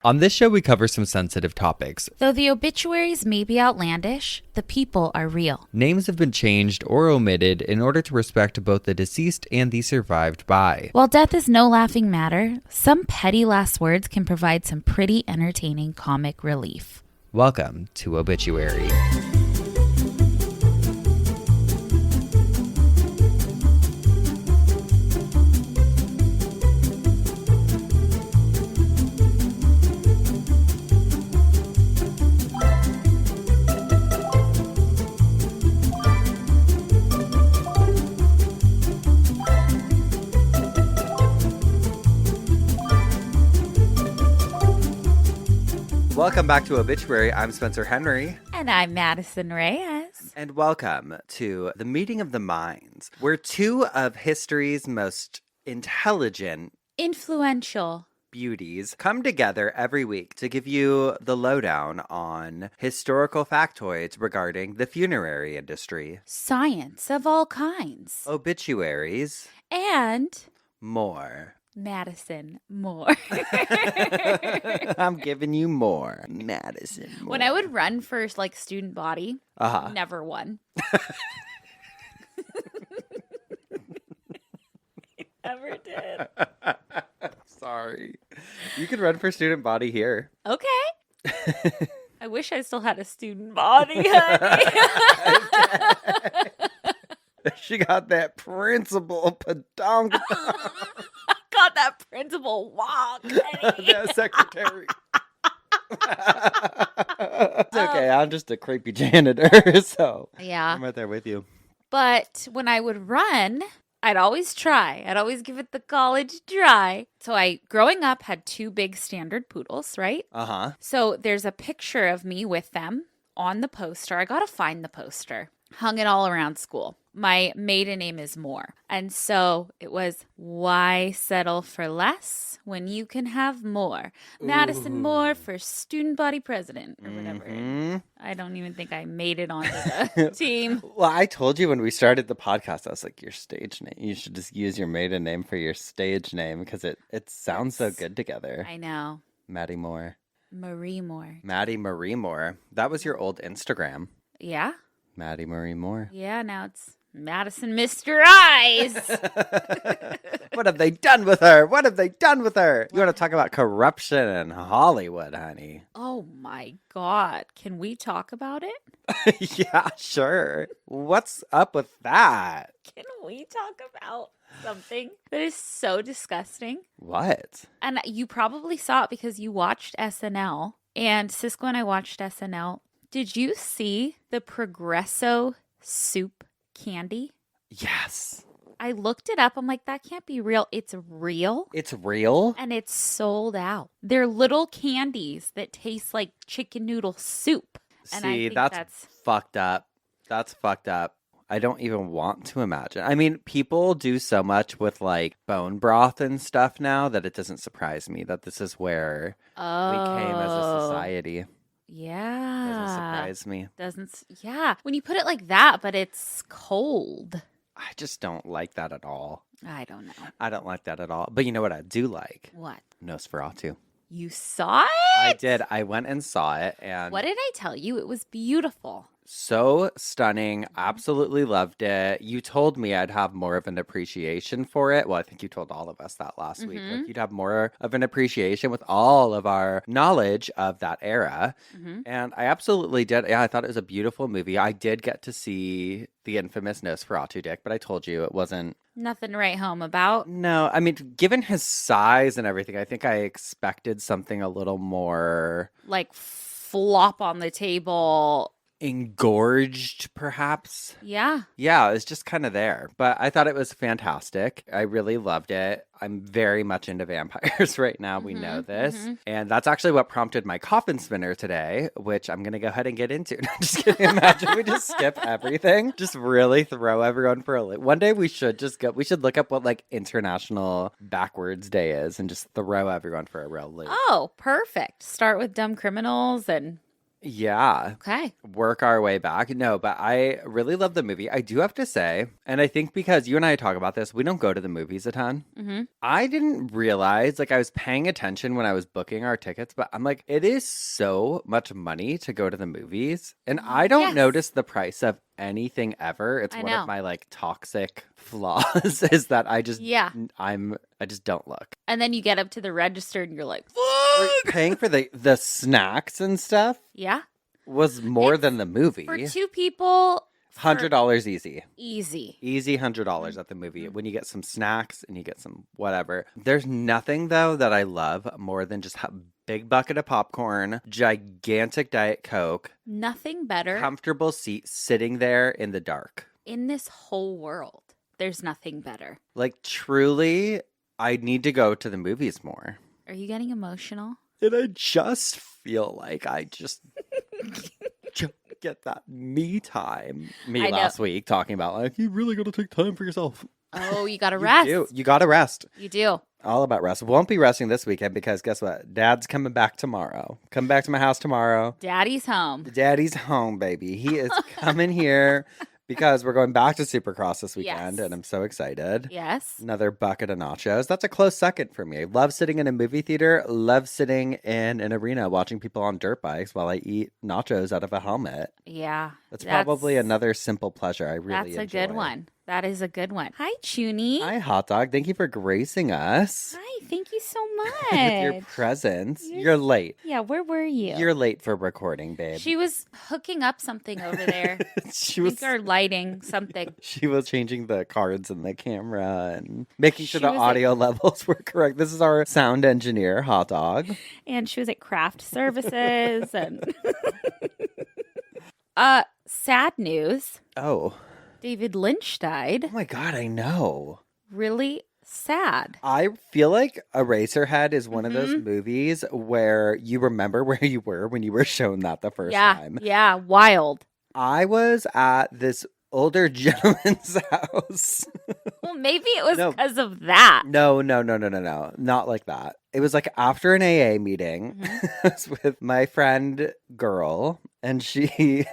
On this show, we cover some sensitive topics. Though the obituaries may be outlandish, the people are real. Names have been changed or omitted in order to respect both the deceased and the survived by. While death is no laughing matter, some petty last words can provide some pretty entertaining comic relief. Welcome to Obituary. Welcome back to Obituary. I'm Spencer Henry. And I'm Madison Reyes. And welcome to the Meeting of the Minds, where two of history's most intelligent, influential beauties come together every week to give you the lowdown on historical factoids regarding the funerary industry, science of all kinds, obituaries, and more. Madison, more. I'm giving you more. Madison, more. When I would run for student body, never won. Never did. Sorry. You could run for student body here. Okay. I wish I still had a student body, honey. She got that principal padonk. Got that principal walk. That secretary. It's okay. I'm just a creepy janitor, so yeah, I'm right there with you. But when I would run, I'd always try. I'd always give it the college try. So growing up, had two big standard poodles, right? Uh-huh. So there's a picture of me with them on the poster. I got to find the poster. Hung it all around school. My maiden name is Moore. And so it was, why settle for less when you can have more? Madison Moore for student body president or whatever. Mm-hmm. I don't even think I made it onto the team. Well, I told you when we started the podcast, I was like, your stage name. You should just use your maiden name for your stage name because it sounds so good together. I know. Maddie Moore. Marie Moore. Maddie Marie Moore. That was your old Instagram. Yeah? Maddie Marie Moore. Yeah, now it's Madison Mr. Eyes. What have they done with her? What have they done with her? You want to talk about corruption in Hollywood, honey? Oh my God. Can we talk about it? Yeah, sure. What's up with that? Can we talk about something that is so disgusting? What? And you probably saw it because you watched SNL. And Cisco and I watched SNL. Did you see the Progresso soup candy? Yes. I looked it up. I'm like, that can't be real. It's real. It's real? And it's sold out. They're little candies that taste like chicken noodle soup. And I See, think that's fucked up. That's fucked up. I don't even want to imagine. I mean, people do so much with bone broth and stuff now that it doesn't surprise me that this is where we came as a society. Yeah. Doesn't surprise me. Yeah. When you put it like that, but it's cold. I just don't like that at all. I don't know. I don't like that at all. But you know what I do like? What? Nosferatu. You saw it? I did. I went and saw it. And what did I tell you? It was beautiful. So stunning. Absolutely loved it. You told me I'd have more of an appreciation for it. Well, I think you told all of us that last week. You'd have more of an appreciation with all of our knowledge of that era. And I absolutely did. Yeah, I thought it was a beautiful movie. I did get to see the infamous Nosferatu dick, but I told you it wasn't nothing to write home about. No, I mean, given his size and everything, I think I expected something a little more flop on the table. Engorged, perhaps. Yeah. Yeah, it was just kind of there. But I thought it was fantastic. I really loved it. I'm very much into vampires right now. We know this. And that's actually what prompted my coffin spinner today, which I'm going to go ahead and get into. Just kidding. Imagine we just skip everything. Just really throw everyone for a loop. One day we should just go. We should look up what International Backwards Day is and just throw everyone for a real loop. Oh, perfect. Start with dumb criminals and Yeah. Okay. Work our way back. No, but I really love the movie. I do have to say, and I think because you and I talk about this, we don't go to the movies a ton. Mm-hmm. I didn't realize, like, I was paying attention when I was booking our tickets, but I'm like, it is so much money to go to the movies. And I don't Yes. notice the price of anything ever. It's I one know. of my, like, toxic flaws is that I just, Yeah. I just don't look. And then you get up to the register and you're like, Like, fuck. paying for the snacks and stuff Yeah. was more than the movie. For two people, $100 easy. easy. $100 at the movie when you get some snacks and you get some whatever. There's nothing though that I love more than just a big bucket of popcorn, gigantic Diet Coke, Nothing better comfortable seat sitting there in the dark. in this whole world. There's nothing better. Like truly, I need to go to the movies more. Are you getting emotional? And I just feel like I just get that me time. I know. Last week talking about like, you really got to take time for yourself. Oh, you got to rest. You got to rest. You do. All about rest. Won't be resting this weekend because guess what? Dad's coming back tomorrow. Come back to my house tomorrow. Daddy's home. Daddy's home, baby. He is coming here because we're going back to Supercross this weekend, Yes. and I'm so excited. Yes. Another bucket of nachos. That's a close second for me. Love sitting in a movie theater. Love sitting in an arena watching people on dirt bikes while I eat nachos out of a helmet. Yeah. That's probably another simple pleasure I really That's a enjoy. good one. That is a good one. Hi, Chuny. Hi, Hot Dog. Thank you for gracing us Hi, thank you so much. with your presence. You're late. Yeah, where were you? You're late for recording, babe. She was hooking up something over there. she I was think or lighting something. she was changing the cards in the camera and making sure She the was audio levels were correct. This is our sound engineer, Hot Dog. And she was at craft services and sad news. Oh. David Lynch died. Oh my god, I know. Really sad. I feel like Eraserhead is one of those movies where you remember where you were when you were shown that the first time. Yeah, wild. I was at this older gentleman's house. Well, maybe it was No. because of that. No. Not like that. It was like after an AA meeting. I was with my friend girl, and she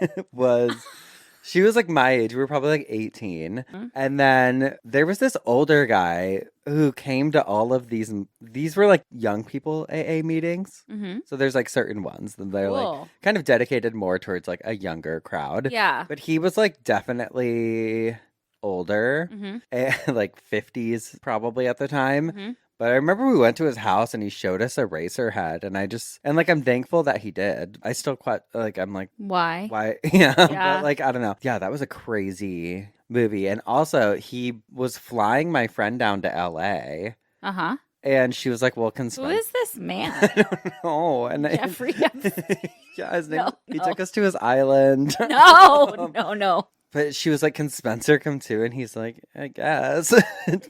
was like my age. We were probably like 18. And then there was this older guy who came to all of these. These were like young people AA meetings. Mm-hmm. So there's like certain ones that they're like Cool. kind of dedicated more towards like a younger crowd. Yeah. But he was like definitely older, Mm-hmm. and like 50s probably at the time. Mm-hmm. But I remember we went to his house and he showed us Eraserhead, and like I'm thankful that he did. I still quite like I'm like Why? why yeah, Yeah. but like I don't know. Yeah, that was a crazy movie. And also he was flying my friend down to LA Uh-huh. and she was like, "Well, Who is this man? I don't know." And Jeffrey Epstein. yeah, his name. No, He no. took us to his island. No. But she was like, "Can Spencer come too?" And he's like, "I guess."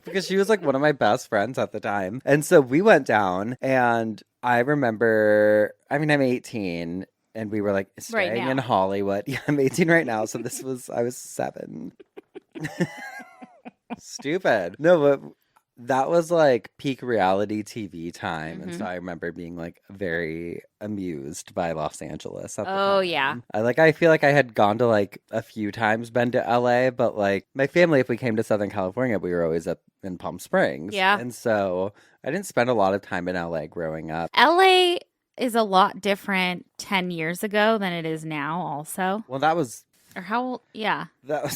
Because she was like one of my best friends at the time. And so we went down, and I remember, I mean, I'm 18, and we were like staying now. in Hollywood. Yeah, I'm 18 right now. So I was 7. Stupid. No, but that was like peak reality TV time. And so I remember being like very amused by Los Angeles at the Oh, time. yeah. I feel like I had gone to like a few times, been to LA, but like my family, if we came to Southern California, we were always up in Palm Springs. Yeah. And so I didn't spend a lot of time in LA growing up. LA is a lot different 10 years ago than it is now also. Well, that was Or how old? Yeah.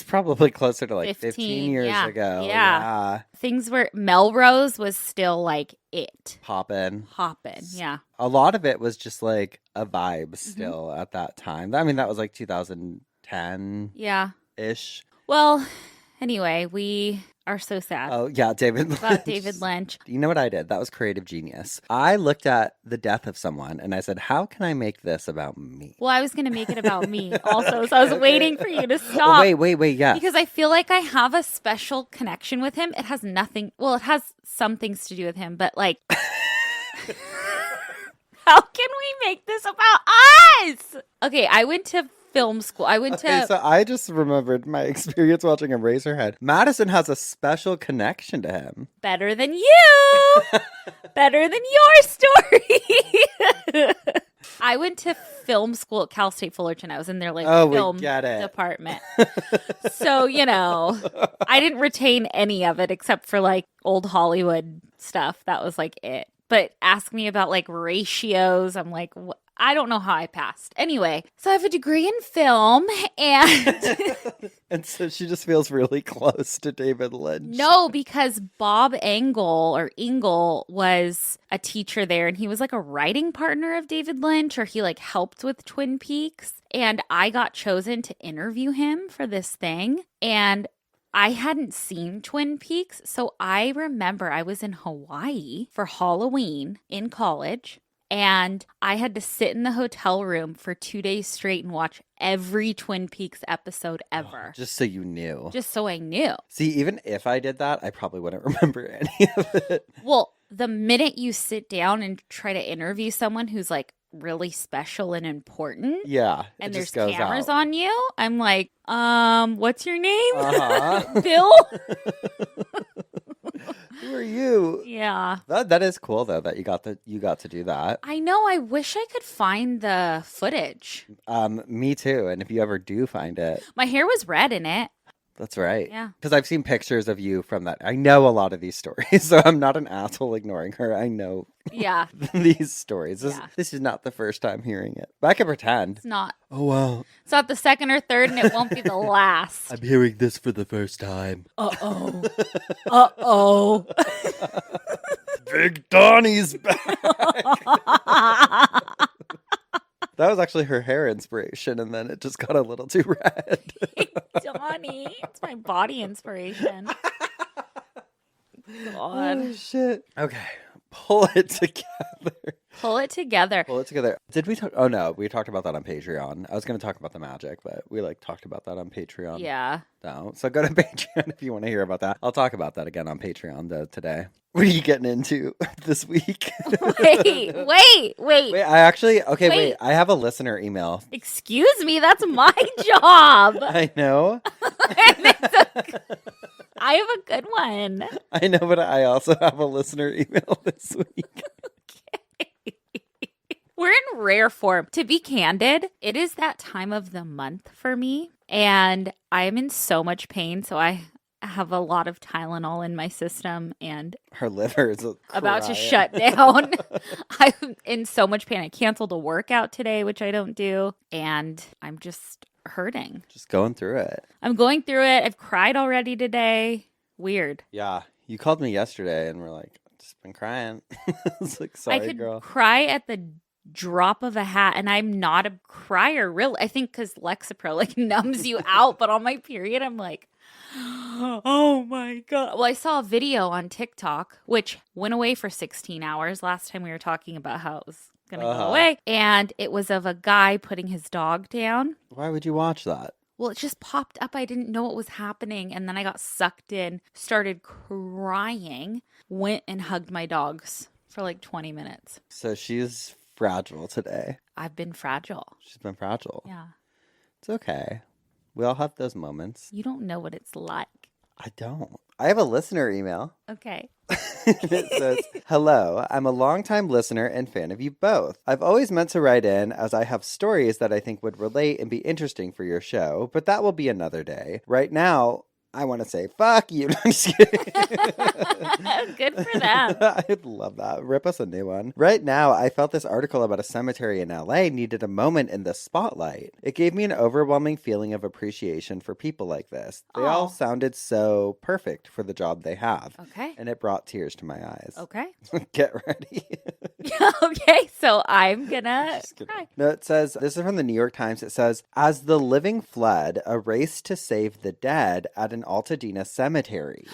probably closer to like 15 15, years yeah. ago. Yeah. Things were, Melrose was still like it. Poppin'. Yeah. A lot of it was just like a vibe still at that time. I mean, that was like 2010-ish. Yeah. Well, anyway, we are so sad Oh, yeah, David about Lynch. David Lynch. You know what I did? That was creative genius. I looked at the death of someone and I said, how can I make this about me? Well, I was going to make it about me also, so I was waiting for you to Oh, stop. wait, yeah. Because I feel like I have a special connection with him. It has nothing, well, it has some things to do with him, but like, how can we make this about us? Okay, I went to film school. Okay, so I just remembered my experience watching Eraserhead. Madison has a special connection to him. Better than you. Better than your story. I went to film school at Cal State Fullerton. I was in their film we get it. department. So, I didn't retain any of it except for old Hollywood stuff. That was it. But ask me about ratios. I'm like, I don't know how I passed. Anyway, so I have a degree in film and and so she just feels really close to David Lynch. No, because Bob Engel was a teacher there and he was a writing partner of David Lynch, or he helped with Twin Peaks. And I got chosen to interview him for this thing. And I hadn't seen Twin Peaks. So I remember I was in Hawaii for Halloween in college. And I had to sit in the hotel room for 2 days straight and watch every Twin Peaks episode ever. Just so you knew. Just so I knew. See, even if I did that, I probably wouldn't remember any of it. Well, the minute you sit down and try to interview someone who's really special and important. Yeah. And there's cameras on you. I'm like, what's your name? Uh-huh. Bill? Who are you? Yeah. That is cool though that you got to do that. I know. I wish I could find the footage. Me too. And if you ever do find it. My hair was red in it. That's right. Yeah. Because I've seen pictures of you from that. I know a lot of these stories, so I'm not an asshole ignoring her. I know these stories. This is not the first time hearing it. But I can pretend. It's not. Oh, wow. It's not the second or third, and it won't be the last. I'm hearing this for the first time. Uh-oh. Uh-oh. Big Donnie's back. That was actually her hair inspiration, and then it just got a little too red. Donnie, it's my body inspiration. God. Oh, shit. Okay, pull it together. Pull it together. Pull it together. Did we talk? Oh, no, we talked about that on Patreon. I was going to talk about the magic, but we talked about that on Patreon. Yeah. No, so go to Patreon if you want to hear about that. I'll talk about that again on Patreon though today. What are you getting into this week? Wait. Wait, wait. I have a listener email. Excuse me, that's my job. I know. I have a good one. I know, but I also have a listener email this week. Okay. We're in rare form. To be candid, it is that time of the month for me, and I'm in so much pain, so I have a lot of Tylenol in my system, and her liver is about to shut down. I'm in so much pain. I canceled a workout today, which I don't do, and I'm just hurting. Just going through it. I'm going through it. I've cried already today. Weird. Yeah. You called me yesterday and we're like, I've just been crying. It's like, sorry, I could girl. cry at the drop of a hat, and I'm not a crier, really. I think because Lexapro numbs you out, but on my period, I'm like, oh my God. Well, I saw a video on TikTok, which went away for 16 hours last time we were talking about how it was going to go away. And it was of a guy putting his dog down. Why would you watch that? Well, it just popped up. I didn't know what was happening. And then I got sucked in, started crying, went and hugged my dogs for 20 minutes. So she's fragile today. I've been fragile. She's been fragile. Yeah. It's okay. We all have those moments. You don't know what it's like. I don't. I have a listener email. Okay. It says, hello, I'm a longtime listener and fan of you both. I've always meant to write in as I have stories that I think would relate and be interesting for your show, but that will be another day. Right now, I want to say, fuck you. I'm just kidding. Good for them. I'd love that. Rip us a new one. Right now, I felt this article about a cemetery in LA needed a moment in the spotlight. It gave me an overwhelming feeling of appreciation for people like this. They all sounded so perfect for the job they have. Okay. And it brought tears to my eyes. Okay. Get ready. Okay, so I'm gonna cry. No, it says, this is from the New York Times. It says, as the living fled, a race to save the dead at an Altadena cemetery.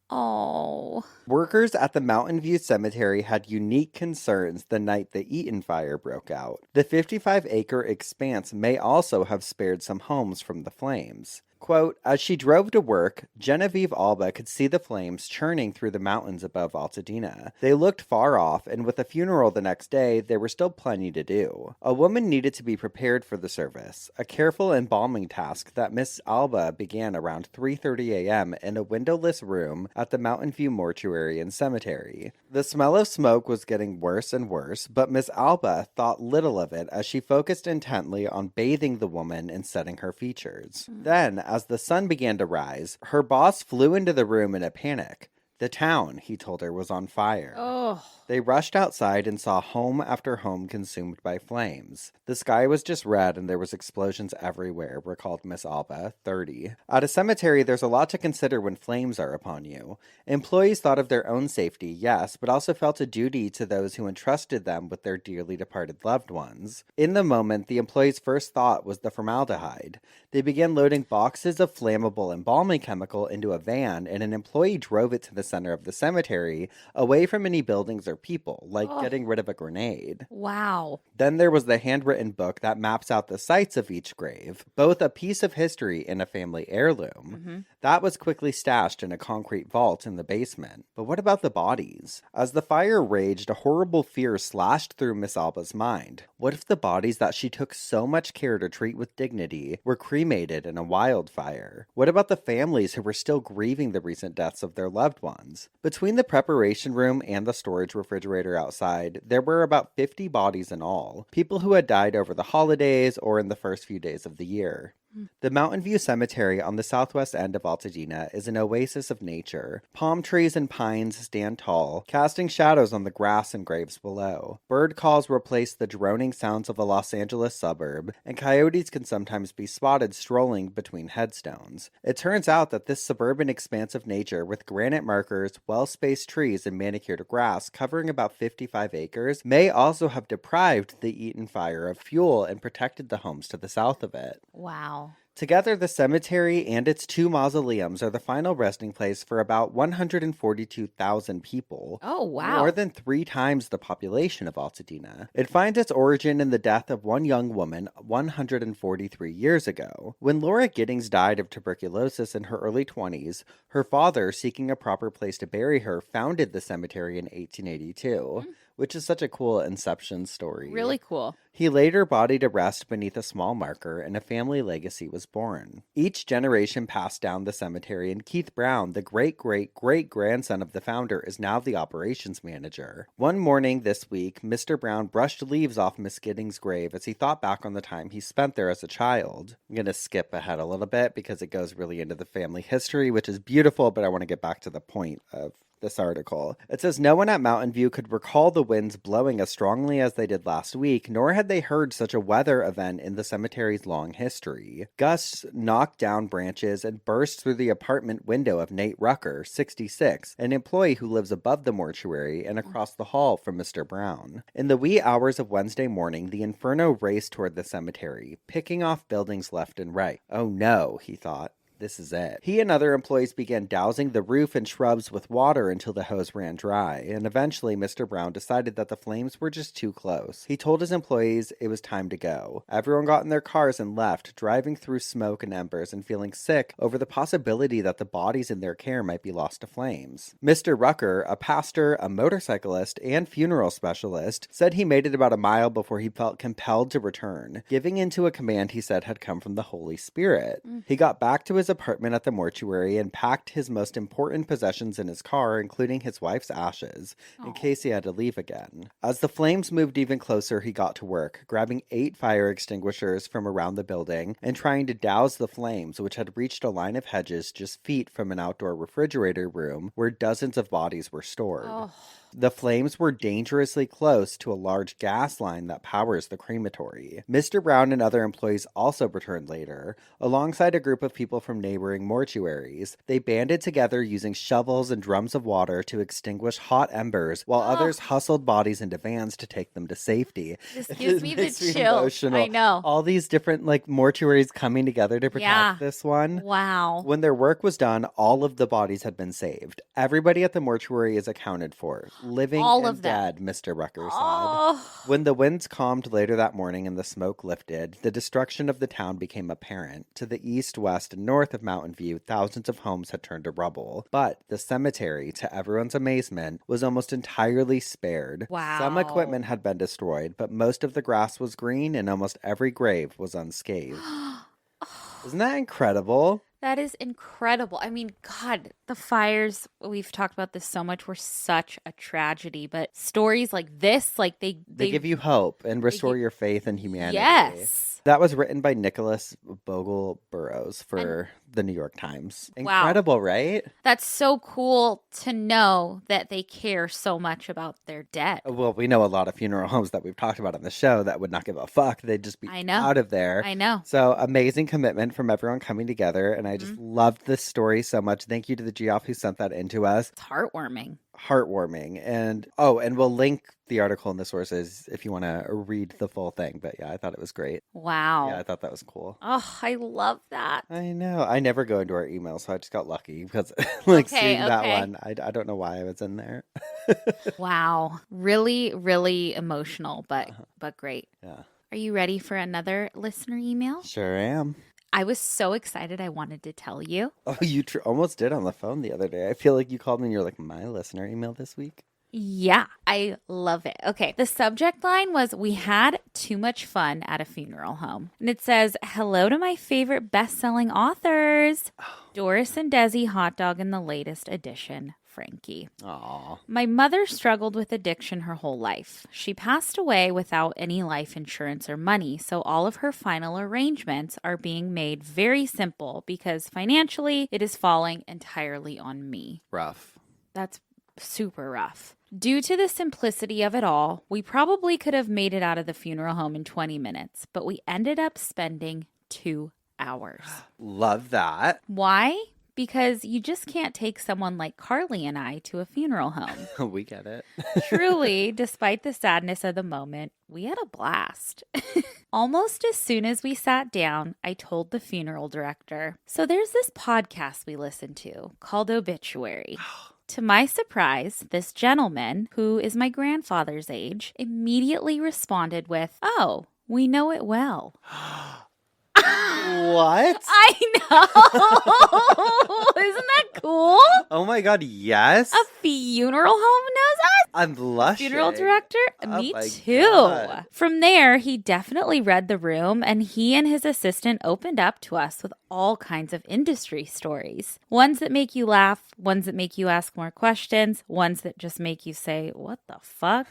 Oh. Workers at the Mountain View Cemetery had unique concerns the night the Eaton fire broke out. The 55-acre expanse may also have spared some homes from the flames. Quote, as she drove to work, Genevieve Alba could see the flames churning through the mountains above Altadena. They looked far off, and with a funeral the next day, there was still plenty to do. A woman needed to be prepared for the service, a careful embalming task that Miss Alba began around 3:30 a.m. in a windowless room at the Mountain View Mortuary and Cemetery. The smell of smoke was getting worse and worse, but Miss Alba thought little of it as she focused intently on bathing the woman and setting her features. Then, as the sun began to rise, her boss flew into the room in a panic. The town, he told her, was on fire. Oh. They rushed outside and saw home after home consumed by flames. The sky was just red and there was explosions everywhere, recalled Miss Alba, 30. At a cemetery, there's a lot to consider when flames are upon you. Employees thought of their own safety, yes, but also felt a duty to those who entrusted them with their dearly departed loved ones. In the moment, the employees' first thought was the formaldehyde. They began loading boxes of flammable embalming chemical into a van, and an employee drove it to the center of the cemetery, away from any buildings or people, like getting rid of a grenade. Wow. Then there was the handwritten book that maps out the sites of each grave, both a piece of history and a family heirloom. That was quickly stashed in a concrete vault in the basement. But what about the bodies? As the fire raged, a horrible fear slashed through Miss Alba's mind. What if the bodies that she took so much care to treat with dignity were cremated in a wildfire? What about the families who were still grieving the recent deaths of their loved ones? Between the preparation room and the storage refrigerator outside, there were about 50 bodies in all, people who had died over the holidays or in the first few days of the year. The Mountain View Cemetery on the southwest end of Altadena is an oasis of nature. Palm trees and pines stand tall, casting shadows on the grass and graves below. Bird calls replace the droning sounds of a Los Angeles suburb, and coyotes can sometimes be spotted strolling between headstones. It turns out that this suburban expanse of nature with granite markers, well-spaced trees, and manicured grass covering about 55 acres may also have deprived the Eaton fire of fuel and protected the homes to the south of it. Wow. Together, the cemetery and its 2 mausoleums are the final resting place for about 142,000 people. Oh, wow. More than 3 times the population of Altadena. It finds its origin in the death of one young woman 143 years ago. When Laura Giddings died of tuberculosis in her early 20s, her father, seeking a proper place to bury her, founded the cemetery in 1882. Which is such a cool inception story. Really cool. He laid her body to rest beneath a small marker, and a family legacy was born. Each generation passed down the cemetery, and Keith Brown, the great-great-great-grandson of the founder, is now the operations manager. One morning this week, Mr. Brown brushed leaves off Miss Giddings' grave as he thought back on the time he spent there as a child. I'm going to skip ahead a little bit because it goes really into the family history, which is beautiful, but I want to get back to the point of this article. It says, no one at Mountain View could recall the winds blowing as strongly as they did last week, nor had they heard such a weather event in the cemetery's long history. Gusts knocked down branches and burst through the apartment window of Nate Rucker, 66, an employee who lives above the mortuary and across the hall from Mr. Brown. In the wee hours of Wednesday morning, the inferno raced toward the cemetery, picking off buildings left and right. Oh no, he thought. This is it. He and other employees began dousing the roof and shrubs with water until the hose ran dry, and eventually Mr. Brown decided that the flames were just too close. He told his employees it was time to go. Everyone got in their cars and left, driving through smoke and embers and feeling sick over the possibility that the bodies in their care might be lost to flames. Mr. Rucker, a pastor, a motorcyclist, and funeral specialist, said he made it about a mile before he felt compelled to return, giving in to a command he said had come from the Holy Spirit. He got back to his apartment at the mortuary and packed his most important possessions in his car, including his wife's ashes, in case he had to leave again. As the flames moved even closer, he got to work, grabbing 8 fire extinguishers from around the building and trying to douse the flames, which had reached a line of hedges just feet from an outdoor refrigerator room where dozens of bodies were stored. The flames were dangerously close to a large gas line that powers the crematory. Mr. Brown and other employees also returned later, alongside a group of people from neighboring mortuaries. They banded together using shovels and drums of water to extinguish hot embers, while others hustled bodies into vans to take them to safety. This gives me the chills. I know. All these different mortuaries coming together to protect this one. Wow. When their work was done, all of the bodies had been saved. Everybody at the mortuary is accounted for. Living All and of them. dead, Mr. Rucker said. Oh, When the winds calmed later that morning and the smoke lifted, the destruction of the town became apparent. To the east, west, and north of Mountain View, thousands of homes had turned to rubble. But the cemetery, to everyone's amazement, was almost entirely spared. wow. Some equipment had been destroyed, but most of the grass was green and almost every grave was unscathed. Isn't that incredible? That is incredible. I mean, God, the fires, we've talked about this so much, were such a tragedy. But stories like this, like they They give you hope and restore your faith in humanity. Yes. That was written by Nicholas Bogle Burroughs for the New York Times. Wow. Incredible, right? That's so cool to know that they care so much about their dead. Well, we know a lot of funeral homes that we've talked about on the show that would not give a fuck. They'd just be out of there. I know. So amazing commitment from everyone coming together. And I just loved this story so much. Thank you to the Geoff who sent that into us. It's heartwarming. And we'll link the article in the sources if you want to read the full thing. But yeah, I thought it was great. Wow. Yeah, I thought that was cool. Oh, I love that. I know. I never go into our email, so I just got lucky because seeing that one, I don't know why I was in there. Wow. Really, really emotional, but great. Yeah. Are you ready for another listener email? Sure am. I was so excited I wanted to tell you. Oh, you almost did on the phone the other day. I feel like you called me and you're like, my listener email this week. Yeah, I love it. Okay, the subject line was, we had too much fun at a funeral home. And it says, hello to my favorite best-selling authors, Doris and Desi Hot Dog in the latest edition, Frankie. Aww. My mother struggled with addiction her whole life. She passed away without any life insurance or money, so all of her final arrangements are being made very simple because financially it is falling entirely on me. Rough. That's super rough. Due to the simplicity of it all, we probably could have made it out of the funeral home in 20 minutes, but we ended up spending 2 hours. Love that. Why? Because you just can't take someone like Carly and I to a funeral home. We get it. Truly, despite the sadness of the moment, we had a blast. Almost as soon as we sat down, I told the funeral director, so there's this podcast we listen to called Obituary. To my surprise, this gentleman, who is my grandfather's age, immediately responded with, oh, we know it well. What? I know. Isn't that cool? Oh my God, yes. A funeral home knows us? I'm blushing. Funeral director? Oh Me my too. God. From there, he definitely read the room, and he and his assistant opened up to us with all kinds of industry stories. Ones that make you laugh, ones that make you ask more questions, ones that just make you say, what the fuck?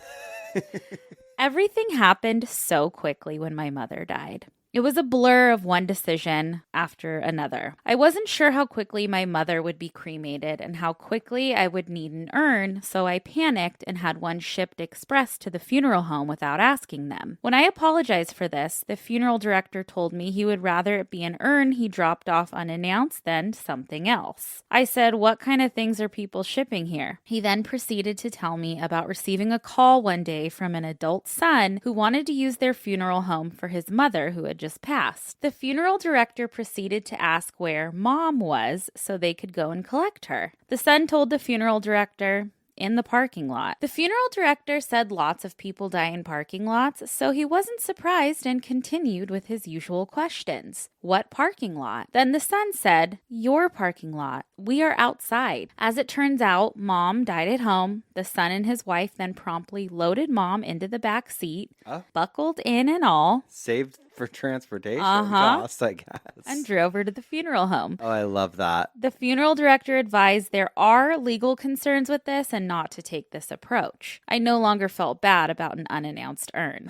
Everything happened so quickly when my mother died. It was a blur of one decision after another. I wasn't sure how quickly my mother would be cremated and how quickly I would need an urn, so I panicked and had one shipped express to the funeral home without asking them. When I apologized for this, the funeral director told me he would rather it be an urn he dropped off unannounced than something else. I said, what kind of things are people shipping here? He then proceeded to tell me about receiving a call one day from an adult son who wanted to use their funeral home for his mother who had just passed. The funeral director proceeded to ask where Mom was so they could go and collect her. The son told the funeral director, in the parking lot. The funeral director said lots of people die in parking lots, so he wasn't surprised and continued with his usual questions. What parking lot? Then the son said, your parking lot. We are outside. As it turns out, Mom died at home. The son and his wife then promptly loaded Mom into the back seat, buckled in and all. Saved for transportation costs, I guess. And drove her to the funeral home. Oh, I love that. The funeral director advised there are legal concerns with this and not to take this approach. I no longer felt bad about an unannounced urn.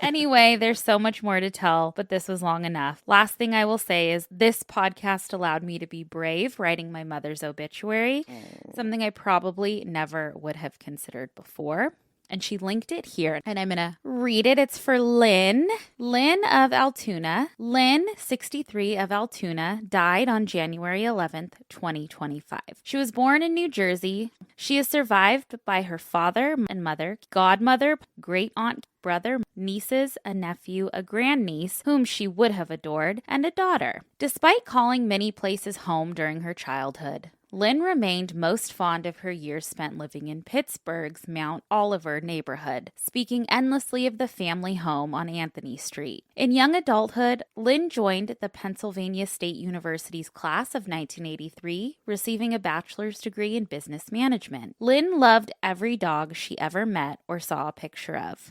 Anyway, there's so much more to tell, but this was long enough. Last thing I will say is this podcast allowed me to be brave writing my mother's obituary, something I probably never would have considered before. And she linked it here, and I'm going to read it. It's for Lynn. Lynn of Altoona. Lynn, 63, of Altoona, died on January 11th, 2025. She was born in New Jersey. She is survived by her father and mother, godmother, great-aunt, brother, nieces, a nephew, a grandniece, whom she would have adored, and a daughter. Despite calling many places home during her childhood, Lynn remained most fond of her years spent living in Pittsburgh's Mount Oliver neighborhood, speaking endlessly of the family home on Anthony Street. In young adulthood, Lynn joined the Pennsylvania State University's class of 1983, receiving a bachelor's degree in business management. Lynn loved every dog she ever met or saw a picture of.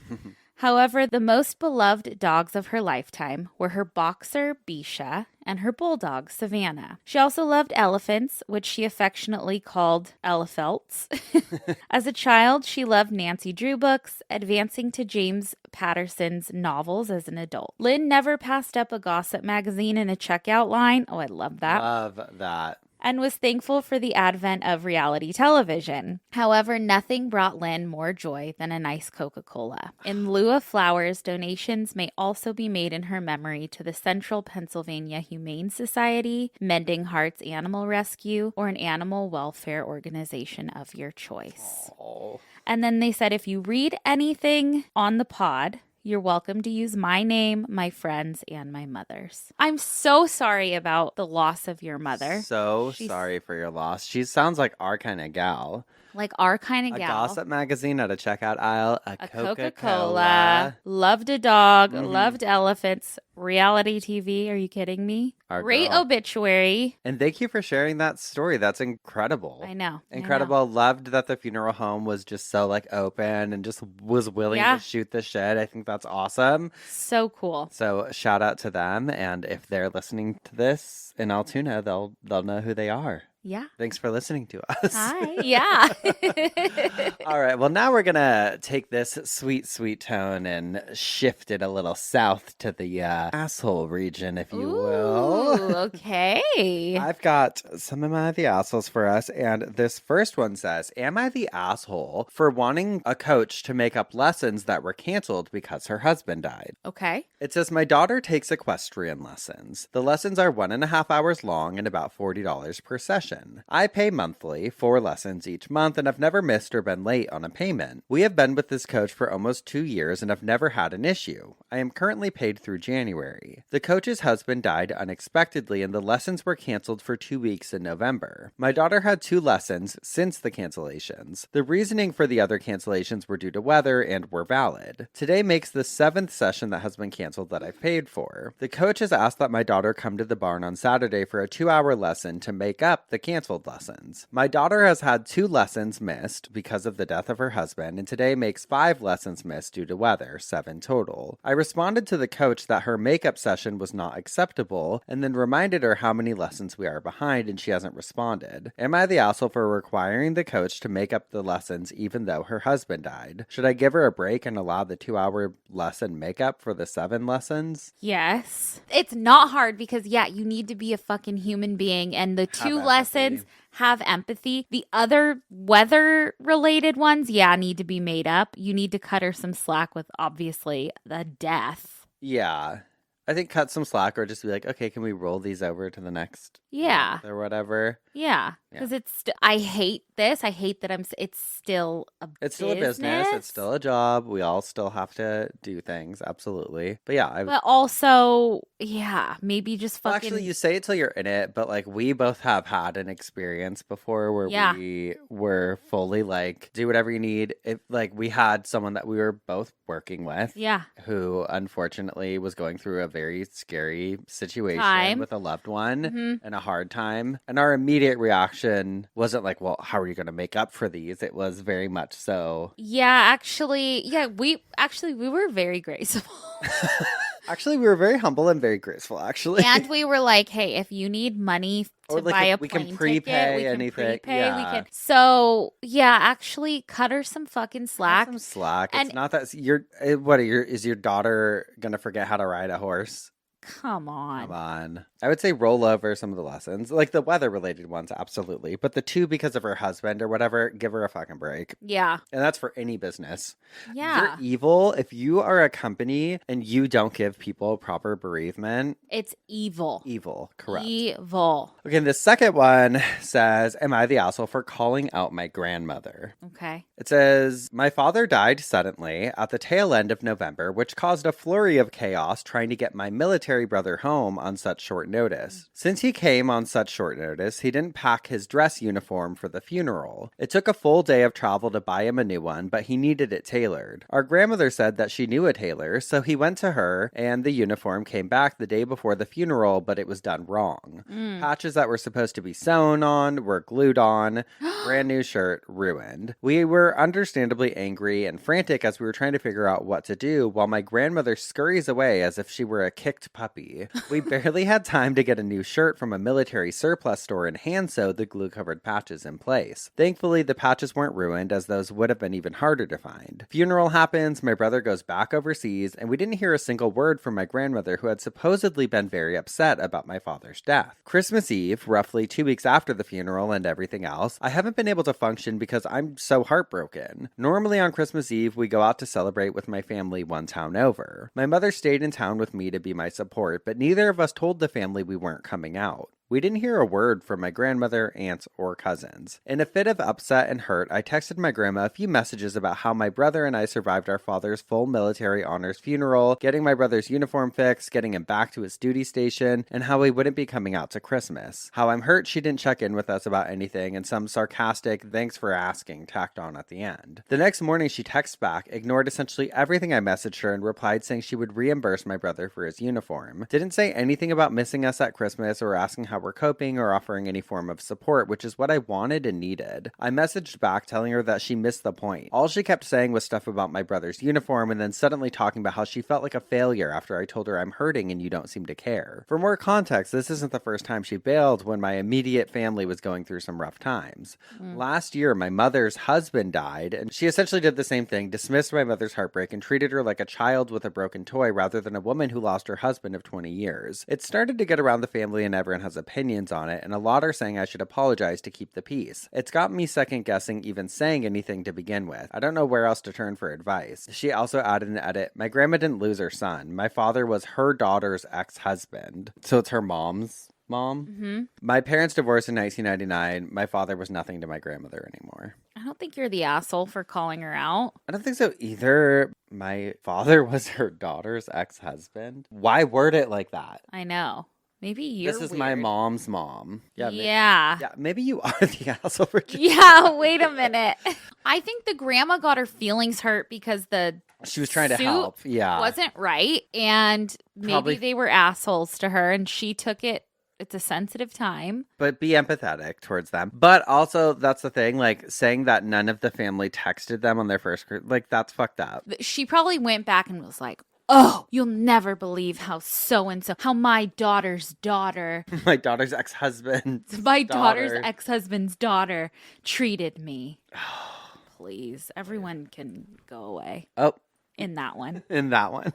However, the most beloved dogs of her lifetime were her boxer, Bisha, and her bulldog, Savannah. She also loved elephants, which she affectionately called Elefelts. As a child, she loved Nancy Drew books, advancing to James Patterson's novels as an adult. Lynn never passed up a gossip magazine in a checkout line. Oh, I love that. Love that. And was thankful for the advent of reality television. However, nothing brought Lynn more joy than a nice Coca-Cola. In lieu of flowers, donations may also be made in her memory to the Central Pennsylvania Humane Society, Mending Hearts Animal Rescue, or an animal welfare organization of your choice. Oh. And then they said if you read anything on the pod, you're welcome to use my name, my friends, and my mother's. I'm so sorry about the loss of your mother. She's sorry for your loss. She sounds like our kind of gal. Like our kind of A gal. gossip magazine at a checkout aisle. A Coca-Cola. Loved a dog. Loved elephants. Reality TV. Are you kidding me? Great obituary. And thank you for sharing that story. That's incredible. I know. Incredible. Loved that the funeral home was just so open and just was willing to shoot the shit. I think that's awesome. So cool. So shout out to them. And if they're listening to this in Altoona, they'll know who they are. Yeah. Thanks for listening to us. Hi. Yeah. All right. Well, now we're going to take this sweet, sweet tone and shift it a little south to the asshole region, if you will. Okay. I've got some Am I the Assholes for us. And this first one says, Am I the asshole for wanting a coach to make up lessons that were canceled because her husband died? Okay. It says, my daughter takes equestrian lessons. The lessons are 1.5 hours long and about $40 per session. I pay monthly, 4 lessons each month, and have never missed or been late on a payment. We have been with this coach for almost 2 years and have never had an issue. I am currently paid through January. The coach's husband died unexpectedly and the lessons were canceled for 2 weeks in November. My daughter had 2 lessons since the cancellations. The reasoning for the other cancellations were due to weather and were valid. Today makes the 7th session that has been canceled that I've paid for. The coach has asked that my daughter come to the barn on Saturday for a 2-hour lesson to make up the canceled lessons. My daughter has had 2 lessons missed because of the death of her husband, and today makes 5 lessons missed due to weather, 7 total. I responded to the coach that her makeup session was not acceptable, and then reminded her how many lessons we are behind, and she hasn't responded. Am I the asshole for requiring the coach to make up the lessons even though her husband died? Should I give her a break and allow the 2-hour lesson makeup for the 7 lessons? Yes. It's not hard because, you need to be a fucking human being, and the 2 lessons have empathy. The other weather-related ones, need to be made up. You need to cut her some slack with, obviously, the death. Yeah. I think cut some slack or just be like, okay, can we roll these over to the next month or whatever? Yeah. Because I hate this. I hate that it's still a business. It's still a business. It's still a job. We all still have to do things. Absolutely. But but also, maybe just fucking. Well, actually, you say it till you're in it, but we both have had an experience before where we were fully do whatever you need. We had someone that we were both working with. Yeah. Who unfortunately was going through a very scary situation with a loved one and a hard time. And our immediate reaction wasn't well, how are you going to make up for these? It was very much so. Yeah, we were very graceful. Actually, we were very humble and very graceful, actually. And we were like, hey, if you need money to buy a plane ticket, we can prepay anything. So, actually cut her some fucking slack. Cut some slack. It's not that is your daughter going to forget how to ride a horse? Come on. I would say roll over some of the lessons. The weather-related ones, absolutely. But the 2 because of her husband or whatever, give her a fucking break. Yeah. And that's for any business. Yeah. You're evil. If you are a company and you don't give people proper bereavement. It's evil. Evil, correct. Evil. Okay, the second one says, am I the asshole for calling out my grandmother? Okay. It says, my father died suddenly at the tail end of November, which caused a flurry of chaos trying to get my military military brother home on such short notice. Since he came on such short notice, he didn't pack his dress uniform for the funeral. It took a full day of travel to buy him a new one, but he needed it tailored. Our grandmother said that she knew a tailor, so he went to her, and the uniform came back the day before the funeral, but it was done wrong. Patches that were supposed to be sewn on were glued on. Brand new shirt, ruined. We were understandably angry and frantic as we were trying to figure out what to do, while my grandmother scurries away as if she were a kicked puppy. We barely had time to get a new shirt from a military surplus store and hand sew the glue-covered patches in place. Thankfully, the patches weren't ruined, as those would have been even harder to find. Funeral happens, my brother goes back overseas, and we didn't hear a single word from my grandmother, who had supposedly been very upset about my father's death. Christmas Eve, roughly 2 weeks after the funeral and everything else, I haven't been able to function because I'm so heartbroken. Normally on Christmas Eve, we go out to celebrate with my family one town over. My mother stayed in town with me to be my support, but neither of us told the family we weren't coming out. We didn't hear a word from my grandmother, aunts, or cousins. In a fit of upset and hurt, I texted my grandma a few messages about how my brother and I survived our father's full military honors funeral, getting my brother's uniform fixed, getting him back to his duty station, and how he wouldn't be coming out to Christmas. How I'm hurt she didn't check in with us about anything, and some sarcastic "thanks for asking" tacked on at the end. The next morning she texted back, ignored essentially everything I messaged her, and replied saying she would reimburse my brother for his uniform. Didn't say anything about missing us at Christmas or asking how we're coping or offering any form of support, which is what I wanted and needed. I messaged back telling her that she missed the point. All she kept saying was stuff about my brother's uniform, and then suddenly talking about how she felt like a failure after I told her I'm hurting and you don't seem to care. For more context, this isn't the first time she bailed when my immediate family was going through some rough times. Last year, my mother's husband died, and she essentially did the same thing, dismissed my mother's heartbreak and treated her like a child with a broken toy rather than a woman who lost her husband of 20 years. It started to get around the family and everyone has opinions on it, and a lot are saying I should apologize to keep the peace. It's got me second guessing even saying anything to begin with. I don't know where else to turn for advice. She also added an edit, my grandma didn't lose her son. My father was her daughter's ex-husband. So it's her mom's mom? Mm-hmm. My parents divorced in 1999. My father was nothing to my grandmother anymore. I don't think you're the asshole for calling her out. I don't think so either. My father was her daughter's ex-husband. Why word it like that? I know. Maybe you're This is weird. my mom's mom. Yeah. Maybe you are the asshole for Yeah, wait a minute. I think the grandma got her feelings hurt because she was trying to suit help. Yeah. wasn't right. And maybe Probably. they were assholes to her and she took it. It's a sensitive time. But be empathetic towards them. But also, that's the thing, like, saying that none of the family texted them on their first, like, that's fucked up. She probably went back and was like, oh, you'll never believe how so-and-so, how my daughter's daughter, My daughter's ex-husband. my daughter's ex-husband's daughter treated me. Please, everyone can go away. Oh. In that one. In that one.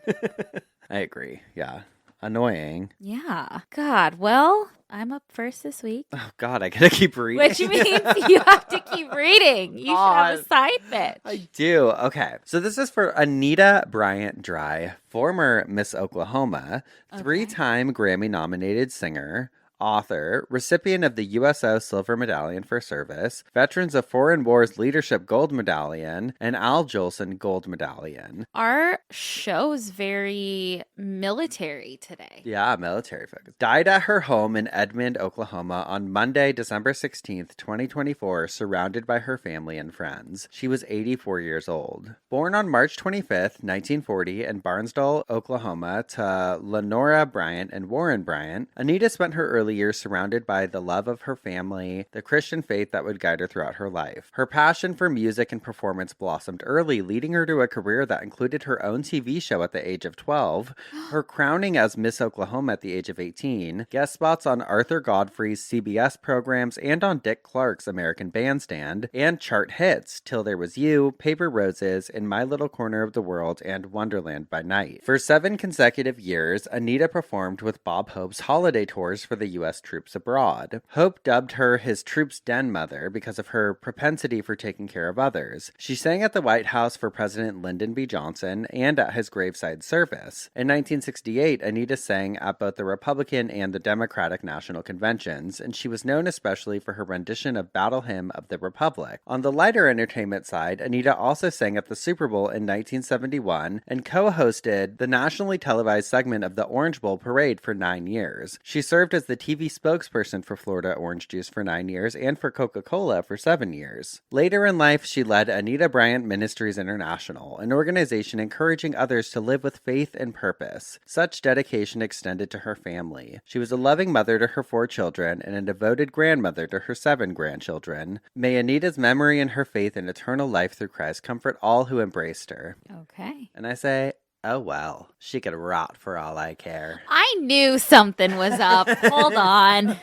I agree. Yeah. Annoying. Yeah. God, well, I'm up first this week. Oh, God, I gotta keep reading. Which means you have to keep reading. You should have a side bitch. I do. Okay. So this is for Anita Bryant Dry, former Miss Oklahoma, three-time Grammy-nominated singer, author, recipient of the USO Silver Medallion for Service, Veterans of Foreign Wars Leadership Gold Medallion, and Al Jolson Gold Medallion. Our show's very military today. Yeah, military focus. Died at her home in Edmond, Oklahoma on Monday, December 16th, 2024, surrounded by her family and friends. She was 84 years old. Born on March 25th, 1940 in Barnsdall, Oklahoma to Lenora Bryant and Warren Bryant, Anita spent her early years surrounded by the love of her family, the Christian faith that would guide her throughout her life. Her passion for music and performance blossomed early, leading her to a career that included her own TV show at the age of 12, her crowning as Miss Oklahoma at the age of 18, guest spots on Arthur Godfrey's CBS programs and on Dick Clark's American Bandstand, and chart hits Till There Was You, Paper Roses, In My Little Corner of the World, and Wonderland by Night. For 7 consecutive years, Anita performed with Bob Hope's holiday tours for the U.S. troops abroad. Hope dubbed her his troops' den mother because of her propensity for taking care of others. She sang at the White House for President Lyndon B. Johnson and at his graveside service. In 1968, Anita sang at both the Republican and the Democratic National Conventions, and she was known especially for her rendition of Battle Hymn of the Republic. On the lighter entertainment side, Anita also sang at the Super Bowl in 1971 and co-hosted the nationally televised segment of the Orange Bowl parade for 9 years. She served as the TV spokesperson for Florida Orange Juice for 9 years and for Coca-Cola for 7 years. Later in life, she led Anita Bryant Ministries International, an organization encouraging others to live with faith and purpose. Such dedication extended to her family. She was a loving mother to her 4 children and a devoted grandmother to her 7 grandchildren. May Anita's memory and her faith in eternal life through Christ comfort all who embraced her. Okay. And I say, oh well, she could rot for all I care. I knew something was up. Hold on.